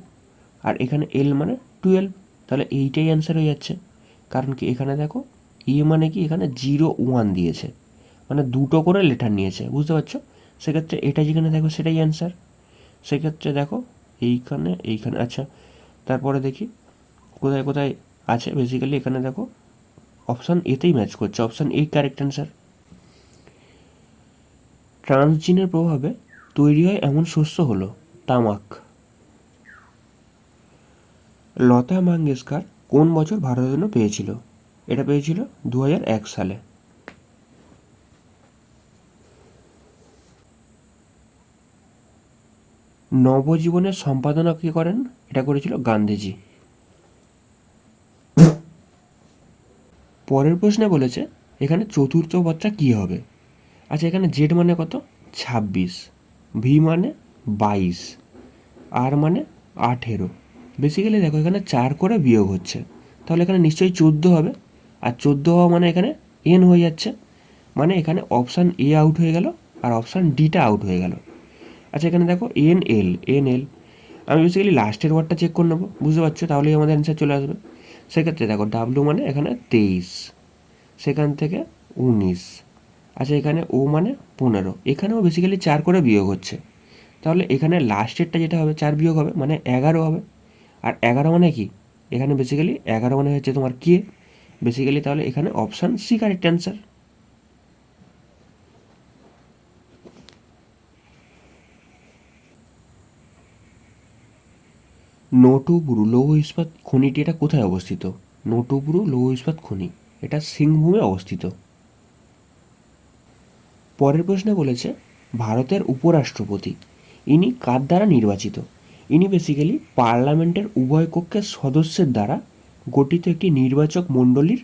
আর এখানে এল মানে 12। তাহলে এইটাই অ্যান্সার হয়ে যাচ্ছে। কারণ কি এখানে দেখো এ মানে কি এখানে 01 দিয়েছে, মানে দুটো করে লেটার নিয়েছে, বুঝতে পারছো? সেক্ষেত্রে এটা যেখানে দেখো সেটাই অ্যান্সার। সেক্ষেত্রে দেখো এইখানে এইখানে, আচ্ছা তারপরে দেখি কোথায় কোথায় আছে। বেসিক্যালি এখানে দেখো অপশান এতেই ম্যাচ করছে, অপশান এই কারেক্ট অ্যান্সার। ট্রান্সজিনের প্রভাবে তৈরি হয় এমন শস্য হলো তামাক। লতা মঙ্গেশকর কোন বছর ভারতরত্ন পেয়েছিল? এটা পেয়েছিল 2001 সালে। নবজীবনের সম্পাদনা কে করেন? এটা করেছিল গান্ধীজি। পরের প্রশ্নে বলেছে এখানে চতুর্থ পদটা কী হবে? আচ্ছা এখানে জেড মানে কত? 26, ভি মানে 22, আর মানে 18। বেসিক্যালি দেখো এখানে 4 করে বিয়োগ হচ্ছে, তাহলে এখানে নিশ্চয়ই 14 হবে। আর 14 হওয়া মানে এখানে এন হয়ে যাচ্ছে, মানে এখানে অপশান এ আউট হয়ে গেল আর অপশান ডিটা আউট হয়ে গেল। আচ্ছা এখানে দেখো এন এল, আমি বেসিক্যালি লাস্টের ওয়ার্ডটা চেক করে নেবো, বুঝতে পারছো? তাহলেই আমাদের অ্যান্সার চলে আসবে। সেক্ষেত্রে দেখো ডাব্লু মানে এখানে 23, সেখান থেকে 19, আচ্ছা এখানে ও মানে 15, এখানেও বেসিক্যালি 4 করে বিয়োগ হচ্ছে, তাহলে এখানে লাস্টেরটা যেটা হবে 4 বিয়োগ হবে মানে 11 হবে। আর 11 মানে কি এখানে বেসিক্যালি 11 মানে হচ্ছে তোমার কে, বেসিক্যালি তাহলে এখানে অপশান সি কারেক্ট অ্যান্সার। নটুবুরু লৌহ ইস্পাত খনিটি এটা কোথায় অবস্থিত? নটুবুরু লৌহ ইস্পাত খনি এটা সিংভূমে অবস্থিত। পরের প্রশ্নে বলেছে ভারতের উপরাষ্ট্রপতি ইনি কার দ্বারা নির্বাচিত? ইনি বেসিক্যালি পার্লামেন্টের উভয় কক্ষের সদস্যের দ্বারা গঠিত একটি নির্বাচক মণ্ডলীর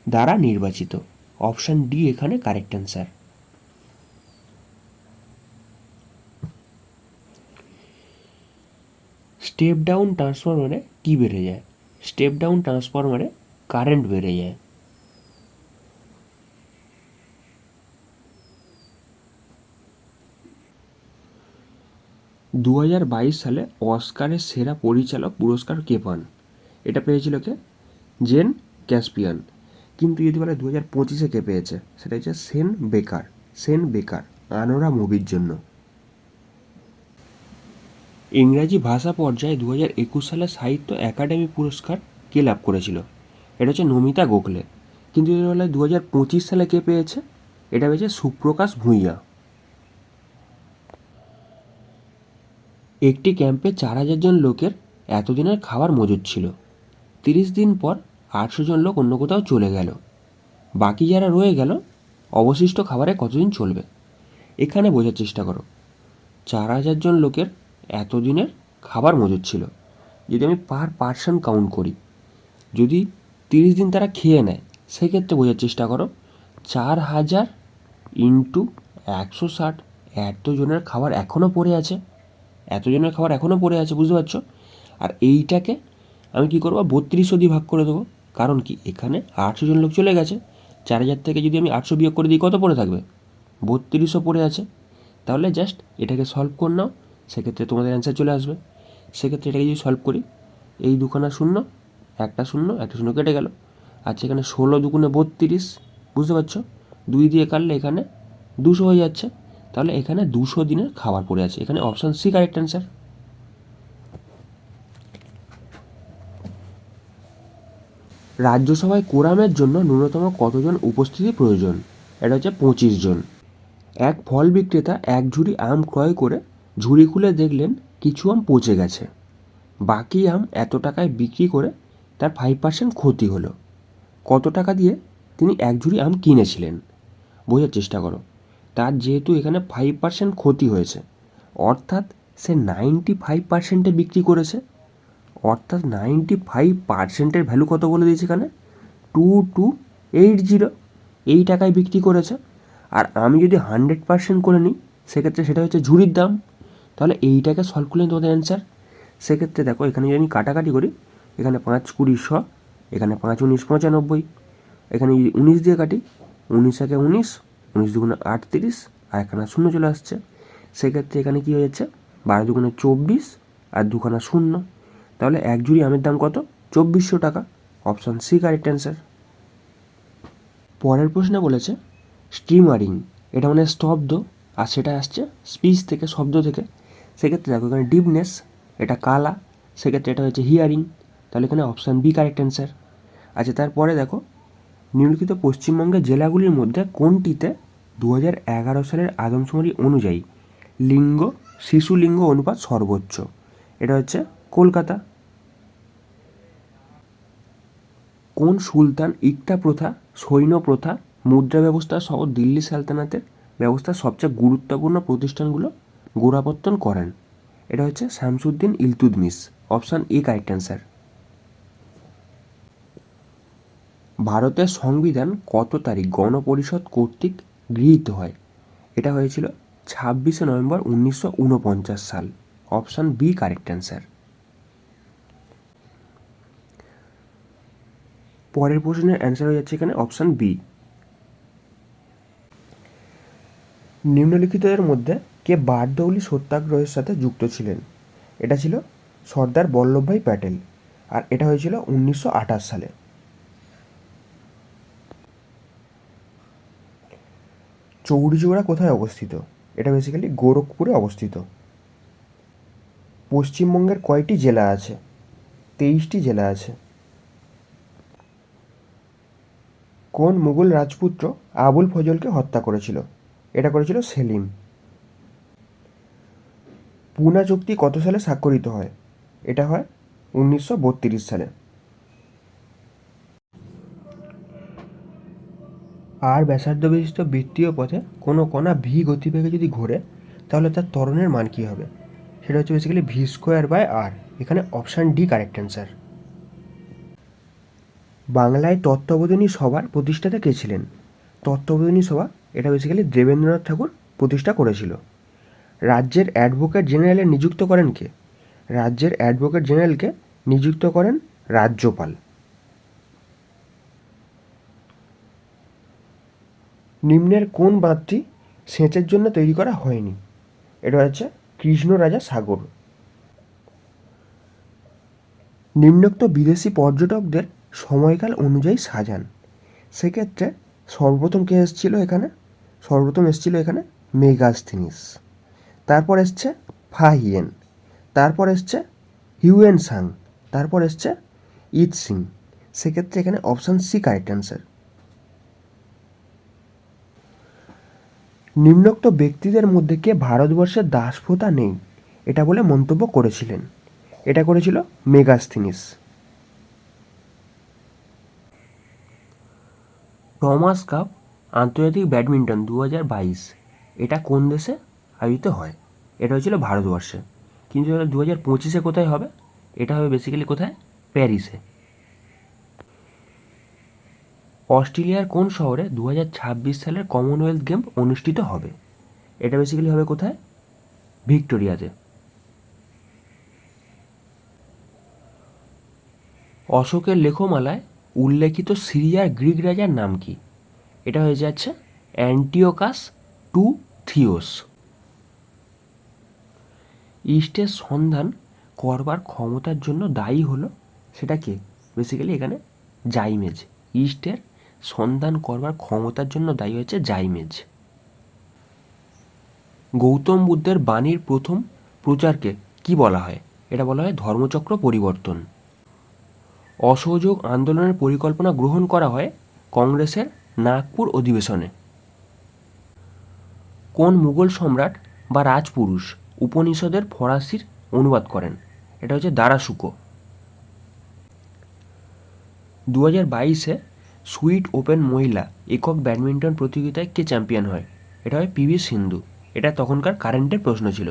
দ্বারা নির্বাচিত। অপশান ডি এখানে কারেক্ট অ্যান্সার। স্টেপ ডাউন ট্রান্সফরমারে কি বেড়ে যায়? স্টেপ ডাউন ট্রান্সফরমারে কারেন্ট বেড়ে যায়। 2022 সালে অস্কারের সেরা পরিচালক পুরস্কার কে পান? এটা পেয়েছিল কে? Gen Caspian. কিন্তু যদি বলে 2025-এ কে পেয়েছে, সেটা হচ্ছে সেন বেকার আনোরা মুভির জন্য। ইংরাজি ভাষা পর্যায়ে 2021 সালে সাহিত্য একাডেমি পুরস্কার কে লাভ করেছিল? এটা হচ্ছে নমিতা গোখলে। কিন্তু যদি বলে 2025 সালে কে পেয়েছে, এটা পেয়েছে সুপ্রকাশ ভূঁইয়া। একটি ক্যাম্পে 4000 জন লোকের এতদিনের খাবার মজুদ ছিল। 30 দিন পর 800 জন লোক অন্য কোথাও চলে গেল। বাকি যারা রয়ে গেল অবশিষ্ট খাবারে কতদিন চলবে? এখানে বোঝার চেষ্টা করো। 4000 জন লোকের এতদিনের খাবার মজুদ ছিল, যদি আমি পার পার্সন কাউন্ট করি, যদি 30 দিন তারা খেয়ে নেয়, সেক্ষেত্রে বোঝার চেষ্টা করো 4000 ইন্টু 160, এতজনের খাবার এখনও পড়ে আছে, বুঝতে পারছো? আর এইটাকে আমি কী করবো, 3200 দিয়ে ভাগ করে দেবো। কারণ কি এখানে 800 জন লোক চলে গেছে, 4000 থেকে যদি আমি 800 বিয়োগ করে দিই কত পড়ে থাকবে? 3200 পড়ে আছে। তাহলে জাস্ট এটাকে সলভ করে নাও, সেক্ষেত্রে তোমাদের অ্যান্সার চলে আসবে। সেক্ষেত্রে এটাকে যদি সলভ করি, এই দুখানা শূন্য, একটা শূন্য কেটে গেল। আচ্ছা এখানে 16 দুগুণে 32, বুঝতে পারছো? 2 দিয়ে কাটলে এখানে 200 হয়ে যাচ্ছে, তাহলে এখানে 200 দিনের খাবার পড়ে আছে। এখানে অপশান সি কারেক্ট অ্যান্সার। রাজ্যসভায় কোরামের জন্য ন্যূনতম কতজন উপস্থিতি প্রয়োজন? এটা হচ্ছে 25 জন। এক ফল বিক্রেতা এক ঝুড়ি আম ক্রয় করে ঝুড়ি খুলে দেখলেন কিছু আম পচে গেছে। বাকি আম এত টাকায় বিক্রি করে তার 5% ক্ষতি হলো। কত টাকা দিয়ে তিনি এক ঝুড়ি আম কিনেছিলেন? বোঝার চেষ্টা করো। তার যেহেতু এখানে 5% ক্ষতি হয়েছে, অর্থাৎ সে 95%-এ বিক্রি করেছে, অর্থাৎ 95%-এর ভ্যালু কত বলে দিয়েছে এখানে 2280, এই টাকায় বিক্রি করেছে। আর আমি যদি 100% করে নিই সেক্ষেত্রে সেটা হচ্ছে ঝুড়ির দাম। তাহলে এইটাকে সলভ করলে তোমাদের অ্যান্সার। সেক্ষেত্রে দেখো এখানে যদি আমি কাটাকাটি করি, এখানে 5 20 100, এখানে 5 19 95, এখানে যদি 19 দিয়ে কাটি, 19 একে 19, 19 দুগুণে 38, আর এখানে শূন্য চলে আসছে। সেক্ষেত্রে এখানে কী হয়ে যাচ্ছে 12 দুগুণে 24 আর দুখানা শূন্য। তাহলে এক ঝুড়ি আমের দাম কত 2400 টাকা। Option C correct answer. পরের প্রশ্নে বলেছে স্ট্রিমারিং, এটা মানে স্তব্ধ, আর সেটা আসছে স্পিচ থেকে, শব্দ থেকে। সেক্ষেত্রে দেখো এখানে ডিপনেস, এটা কালা, সেক্ষেত্রে এটা হচ্ছে হিয়ারিং, তাহলে এখানে অপশান বি কারেক্ট অ্যান্সার। আচ্ছা, তারপরে দেখো নিম্নলিখিত পশ্চিমবঙ্গের জেলাগুলির মধ্যে কোনটিতে 2011 সালের আদমশুমারি অনুযায়ী লিঙ্গ শিশু লিঙ্গ অনুপাত সর্বোচ্চ? এটা হচ্ছে কলকাতা। কোন সুলতান ইকতা প্রথা, সৈন্য প্রথা, মুদ্রা ব্যবস্থা সহ দিল্লি সালতানাতের ব্যবস্থার সবচেয়ে গুরুত্বপূর্ণ প্রতিষ্ঠানগুলো গোড়াপত্তন করেন? এটা হচ্ছে Shamsuddin Iltutmish. Option A correct answer. ভারতের সংবিধান কত তারিখ গণপরিষদ কর্তৃক গৃহীত হয়? এটা হয়েছিল 26শে নভেম্বর 1949 সাল। Option B correct answer. পরের প্রশ্নের অ্যান্সার হয়ে যাচ্ছে এখানে অপশান বি। নিম্নলিখিতদের মধ্যে কে বারদৌলি সত্যাগ্রহের সাথে যুক্ত ছিলেন? এটা ছিল সর্দার বল্লভভাই প্যাটেল, আর এটা হয়েছিল 1928 সালে। চৌরিচৌরা কোথায় অবস্থিত? এটা বেসিক্যালি গোরখপুরে অবস্থিত। পশ্চিমবঙ্গের কয়টি জেলা আছে? 23টি জেলা আছে। কোন মুঘল রাজপুত্র আবুল ফজলকে হত্যা করেছিল? এটা করেছিল সেলিম। পুনা চুক্তি কত সালে স্বাক্ষরিত হয়? এটা হয় 1932 সালে। আর ব্যাসার্ধ বিশিষ্ট বৃত্তীয় পথে কোনো কণা ভি গতিবেগে যদি ঘোরে তাহলে তার ত্বরণের মান কী হবে? সেটা হচ্ছে বেসিক্যালি ভি স্কোয়ার বাই আর। এখানে অপশান ডি কারেক্ট অ্যান্সার। বাংলায় তত্ত্বাবধানী সভার প্রতিষ্ঠাতা কে ছিলেন? তত্ত্বাবধানী সভা এটা বেসিক্যালি দেবেন্দ্রনাথ ঠাকুর প্রতিষ্ঠা করেছিল। রাজ্যের অ্যাডভোকেট জেনারেলের নিযুক্ত করেন কে? রাজ্যের অ্যাডভোকেট জেনারেলকে নিযুক্ত করেন রাজ্যপাল। নিম্নের কোন বাঁধটি সেচের জন্য তৈরি করা হয়নি? এটা হচ্ছে কৃষ্ণরাজা সাগর। নিম্নোক্ত বিদেশি পর্যটকদের সময়কাল অনুযায়ী সাজান। সেক্ষেত্রে সর্বপ্রথম কে এসেছিল এখানে? সর্বপ্রথম এসেছিল এখানে মেগাস্থিনিস, তারপর এসছে ফাহিয়েন, তারপর এসছে হিউয়েন সাং, তারপর এসছে ইত সিং। সেক্ষেত্রে এখানে অপশান সি কারেক্ট অ্যান্সার। নিম্নোক্ত ব্যক্তিদের মধ্যে কে ভারতবর্ষের দাসপ্রথা নেই এটা বলে মন্তব্য করেছিলেন? এটা করেছিল মেগাস্থিনিস। টমাস কাপ আন্তর্জাতিক ব্যাডমিন্টন 2022 এটা কোন দেশে আয়োজিত হয়? এটা হয়েছিল ভারতবর্ষে। কিন্তু 2025-এ কোথায় হবে? এটা হবে বেসিক্যালি কোথায়? প্যারিসে। অস্ট্রেলিয়ার কোন শহরে 2026 সালের কমনওয়েলথ গেম অনুষ্ঠিত হবে? এটা বেসিক্যালি হবে কোথায়? ভিক্টোরিয়াতে। অশোকের লেখমালায় উল্লেখিত সিরিয়ার গ্রিক রাজার নাম কি? এটা হয়ে যাচ্ছে অ্যান্টিওকাস টু থিওস। ইস্টের সন্ধান করবার ক্ষমতার জন্য দায়ী হলো সেটা কে? বেসিক্যালি এখানে জাইমেজ। ইস্টের সন্ধান করবার ক্ষমতার জন্য দায়ী হচ্ছে জাইমেজ। গৌতম বুদ্ধের বাণীর প্রথম প্রচারকে কি বলা হয়? এটা বলা হয় ধর্মচক্র পরিবর্তন। অসহযোগ আন্দোলনের পরিকল্পনা গ্রহণ করা হয় কংগ্রেসের নাগপুর অধিবেশনে। কোন মুঘল সম্রাট বা রাজপুরুষ উপনিষদের ফরাসির অনুবাদ করেন? এটা হচ্ছে দারা শুকো। 2022-এ সুইট ওপেন মহিলা একক ব্যাডমিন্টন প্রতিযোগিতায় কে চ্যাম্পিয়ন হয়? এটা হয় পিভি সিন্ধু। এটা তখনকার কারেন্টের প্রশ্ন ছিল।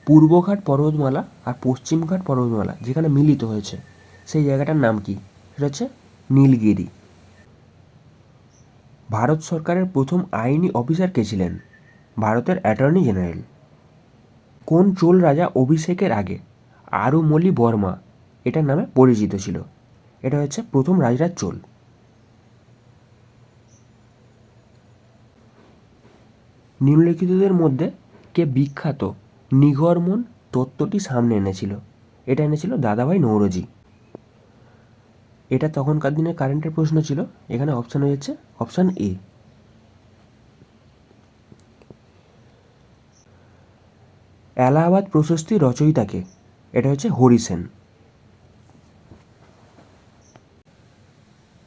পূর্বঘাট পর্বতমালা আর পশ্চিমঘাট পর্বতমালা যেখানে মিলিত হয়েছে সেই জায়গাটার নাম কি? সেটা হচ্ছে নীলগিরি। ভারত সরকারের প্রথম আইনি অফিসার কে ছিলেন? ভারতের অ্যাটর্নি জেনারেল। কোন চোল রাজা অভিষেকের আগে আরুমলি বর্মা এটার নামে পরিচিত ছিল? এটা হচ্ছে প্রথম রাজরাজ চোল। নিম্নলিখিতদের মধ্যে কে বিখ্যাত নিগর্মন তত্ত্বটি সামনে এনেছিল? এটা এনেছিল দাদাভাই নৌরোজি। এটা তখনকার দিনের কারেন্টের প্রশ্ন ছিল। এখানে অপশান হয়ে যাচ্ছে অপশান এ। এলাহাবাদ প্রশস্তি রচয়িতাকে? এটা হচ্ছে হরি সেন।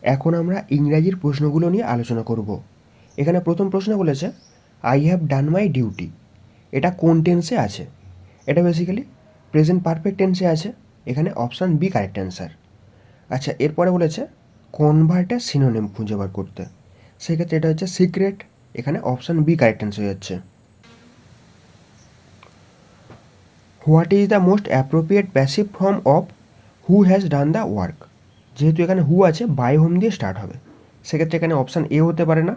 এখন আমরা ইংরাজির প্রশ্নগুলো নিয়ে আলোচনা করব। এখানে প্রথম প্রশ্ন বলেছে I have done my duty. এটা কোন টেন্সে আছে? এটা বেসিক্যালি প্রেজেন্ট পারফেক্ট টেন্সে আছে। এখানে অপশান বি কারেক্ট অ্যান্সার। আচ্ছা, এরপরে বলেছে কনভার্টের সিনোনিম খুঁজে বার করতে। সেক্ষেত্রে এটা হচ্ছে সিক্রেট। এখানে অপশান বি কারেক্ট অ্যান্সার হয়ে যাচ্ছে। What is the most appropriate passive form of who has done the work? যেহেতু এখানে হু আছে, বাই হোম দিয়ে স্টার্ট হবে। সেক্ষেত্রে এখানে অপশান এ হতে পারে না,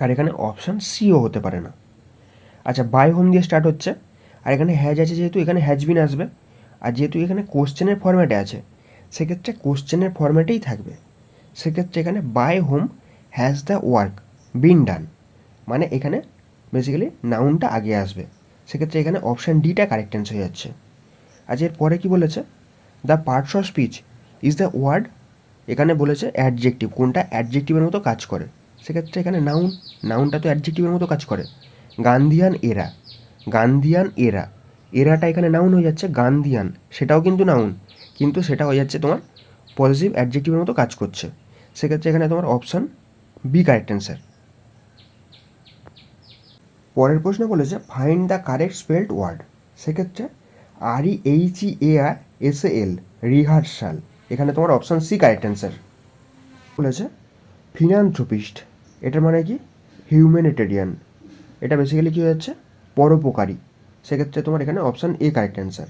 আর এখানে অপশান সিও হতে পারে না। আচ্ছা, বাই হোম দিয়ে স্টার্ট হচ্ছে, আর এখানে হ্যাজ আছে, যেহেতু এখানে হ্যাজ বিন আসবে। আর যেহেতু এখানে কোশ্চেনের ফরম্যাটে আছে, সেক্ষেত্রে কোশ্চেনের ফরম্যাটেই থাকবে। সেক্ষেত্রে এখানে by whom has the work been done, মানে এখানে বেসিক্যালি নাউনটা আগে আসবে। সেক্ষেত্রে এখানে অপশান ডিটা কারেক্ট অ্যান্সার হয়ে যাচ্ছে। আজ এর পরে কী বলেছে? The parts of speech is the word. এখানে বলেছে অ্যাডজেক্টিভ কোনটা অ্যাডজেক্টিভের মতো কাজ করে। সেক্ষেত্রে এখানে নাউনটা তো অ্যাডজেক্টিভের মতো কাজ করে। গান্ধিয়ান এরা, গান্ধিয়ান এরা, এরাটা এখানে নাউন হয়ে যাচ্ছে। গান্ধিয়ান সেটাও কিন্তু নাউন, কিন্তু সেটা হয়ে যাচ্ছে তোমার পজিটিভ অ্যাডজেক্টিভের মতো কাজ করছে। সেক্ষেত্রে এখানে তোমার অপশান বি কারেক্ট অ্যান্সার। পরের প্রশ্ন বলেছে find the correct spelled word. সেক্ষেত্রে REHEARSAL রিহার্সাল, এখানে তোমার অপশান সি কারেক্ট অ্যান্সার। বলেছে ফিনান্থ্রোপিস্ট, এটার মানে কি? হিউম্যানিটেরিয়ান। এটা বেসিক্যালি কী হচ্ছে? পরোপকারী। সেক্ষেত্রে তোমার এখানে অপশান এ কারেক্ট অ্যান্সার।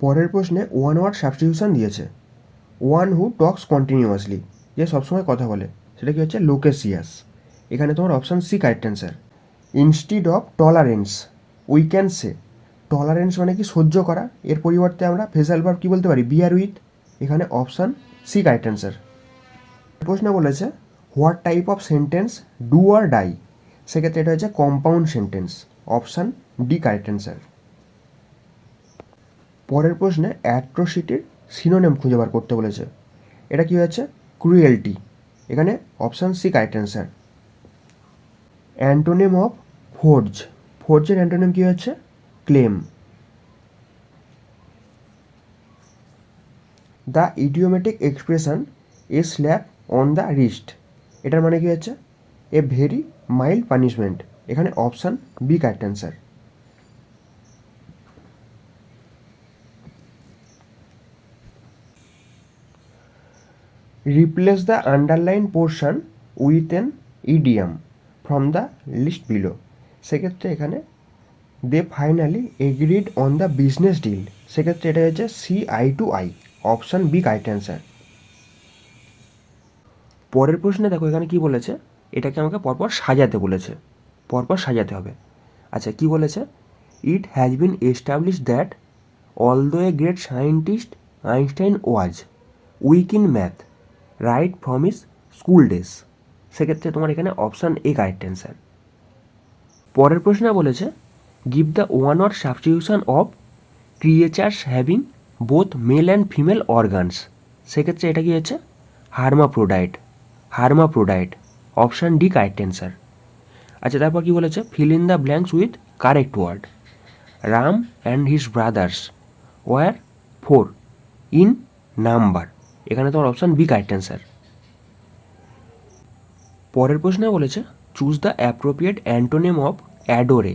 পরের প্রশ্নে ওয়ান ওয়ার্ড সাবস্টিটিউশন দিয়েছে। ওয়ান হু টক্স কন্টিনিউয়াসলি, যে সবসময় কথা বলে, সেটা কি হচ্ছে? লোকেসিয়াস। এখানে তোমার option C correct answer. Instead of tolerance we can say, tolerance মানে কি? সহ্য করা। এর পরিবর্তে আমরা ফেসাল ভার্ব কী বলতে পারি? Bear with. এখানে অপশান সি কারেক্ট অ্যান্সার। প্রশ্ন বলেছে what type of sentence do or die. সেক্ষেত্রে এটা হচ্ছে compound sentence. Option D correct answer. পরের প্রশ্নে অ্যাট্রোসিটির সিনোনিম খুঁজে বার করতে বলেছে। এটা কি হচ্ছে? ক্রুয়েলটি। এখানে option C correct answer. Antonym of forge, ফোর্জের অ্যান্টোনিম কী হচ্ছে? Claim. The idiomatic expression a slap on the wrist, এটার মানে কী হচ্ছে? A very mild punishment. এখানে option B correct answer. Replace the underline portion with an idiom from the list below. সেক্ষেত্রে এখানে they finally agreed on the business deal. সেক্ষেত্রে এটা হচ্ছে CI2I, option B correct answer. পরের প্রশ্নে দেখো এখানে কি বলেছে, এটাকে আমাকে পরপর সাজাতে বলেছে, পরপর সাজাতে হবে। আচ্ছা, কি বলেছে? It has been establish that although a great scientist Einstein was weak in math right from his school days. সেক্ষেত্রে তোমার এখানে অপশান এ কারেক্ট অ্যান্সার। পরের প্রশ্নে বলেছে give the one word substitution of creatures having both male and female organs. সেক্ষেত্রে এটা কি হচ্ছে? Hermaphrodite, hermaphrodite. Option D correct answer. আচ্ছা, তারপর কি বলেছে? Fill in the blanks with correct word. Ram and his brothers were 4 in number. এখানে তোমার অপশান বি কারেক্ট অ্যান্সার। পরের প্রশ্নে বলেছে choose the appropriate antonym of adore.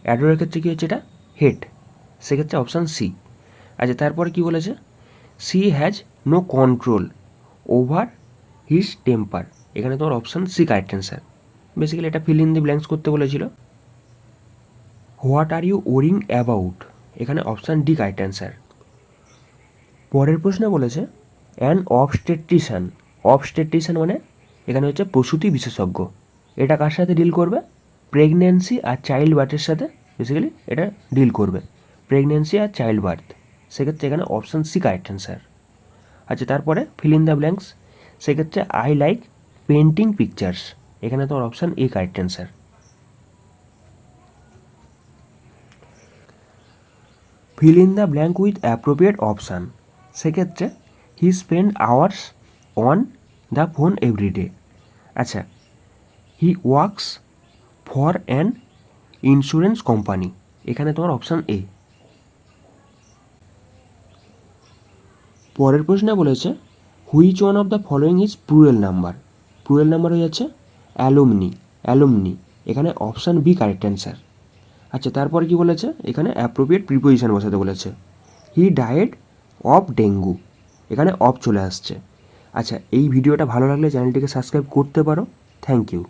অ্যাডোরের ক্ষেত্রে কী হচ্ছে? এটা হেট। সেক্ষেত্রে অপশান সি। আচ্ছা, তারপরে কি বলেছে? She has no control over his temper. এখানে তোমার option C correct answer. Basically এটা ফিল ইন দি ব্ল্যাঙ্কস করতে বলেছিল। What are you worrying about, এখানে অপশান ডি কারেক্ট অ্যান্সার। পরের প্রশ্নে বলেছে অ্যান অবস্টেট্রিশিয়ান, অবস্টেট্রিশিয়ান মানে এখানে হচ্ছে প্রসূতি বিশেষজ্ঞ। এটা কার সাথে ডিল করবে? প্রেগন্যান্সি আর চাইল্ড বার্থের সাথে বেসিক্যালি এটা ডিল করবে, প্রেগন্যান্সি আর চাইল্ড বার্থ। সেক্ষেত্রে এখানে অপশান সি কারেক্ট অ্যান্সার। আচ্ছা, তারপরে ফিল ইন দ্য ব্ল্যাঙ্কস, সেক্ষেত্রে আই লাইক পেন্টিং পিকচার্স, এখানে তোমার option A correct answer. Fill in the blank with appropriate option, সেক্ষেত্রে he spend hours on the phone everyday. আচ্ছা, he works for an insurance company, এখানে তোমার option A. পরের প্রশ্নে বলেছে which one of the following is plural number, plural number হয়ে যাচ্ছে alumni, alumni, এখানে অপশান বি কারেক্ট অ্যান্সার। আচ্ছা, তারপরে কি বলেছে? এখানে অ্যাপ্রোপ্রিয়েট প্রিপোজিশন বসাতে বলেছে। হি ডায়েড অফ ডেঙ্গু, এখানে অফ চলে আসছে। আচ্ছা, এই ভিডিওটা ভালো লাগলে চ্যানেলটিকে সাবস্ক্রাইব করতে পারো। Thank you.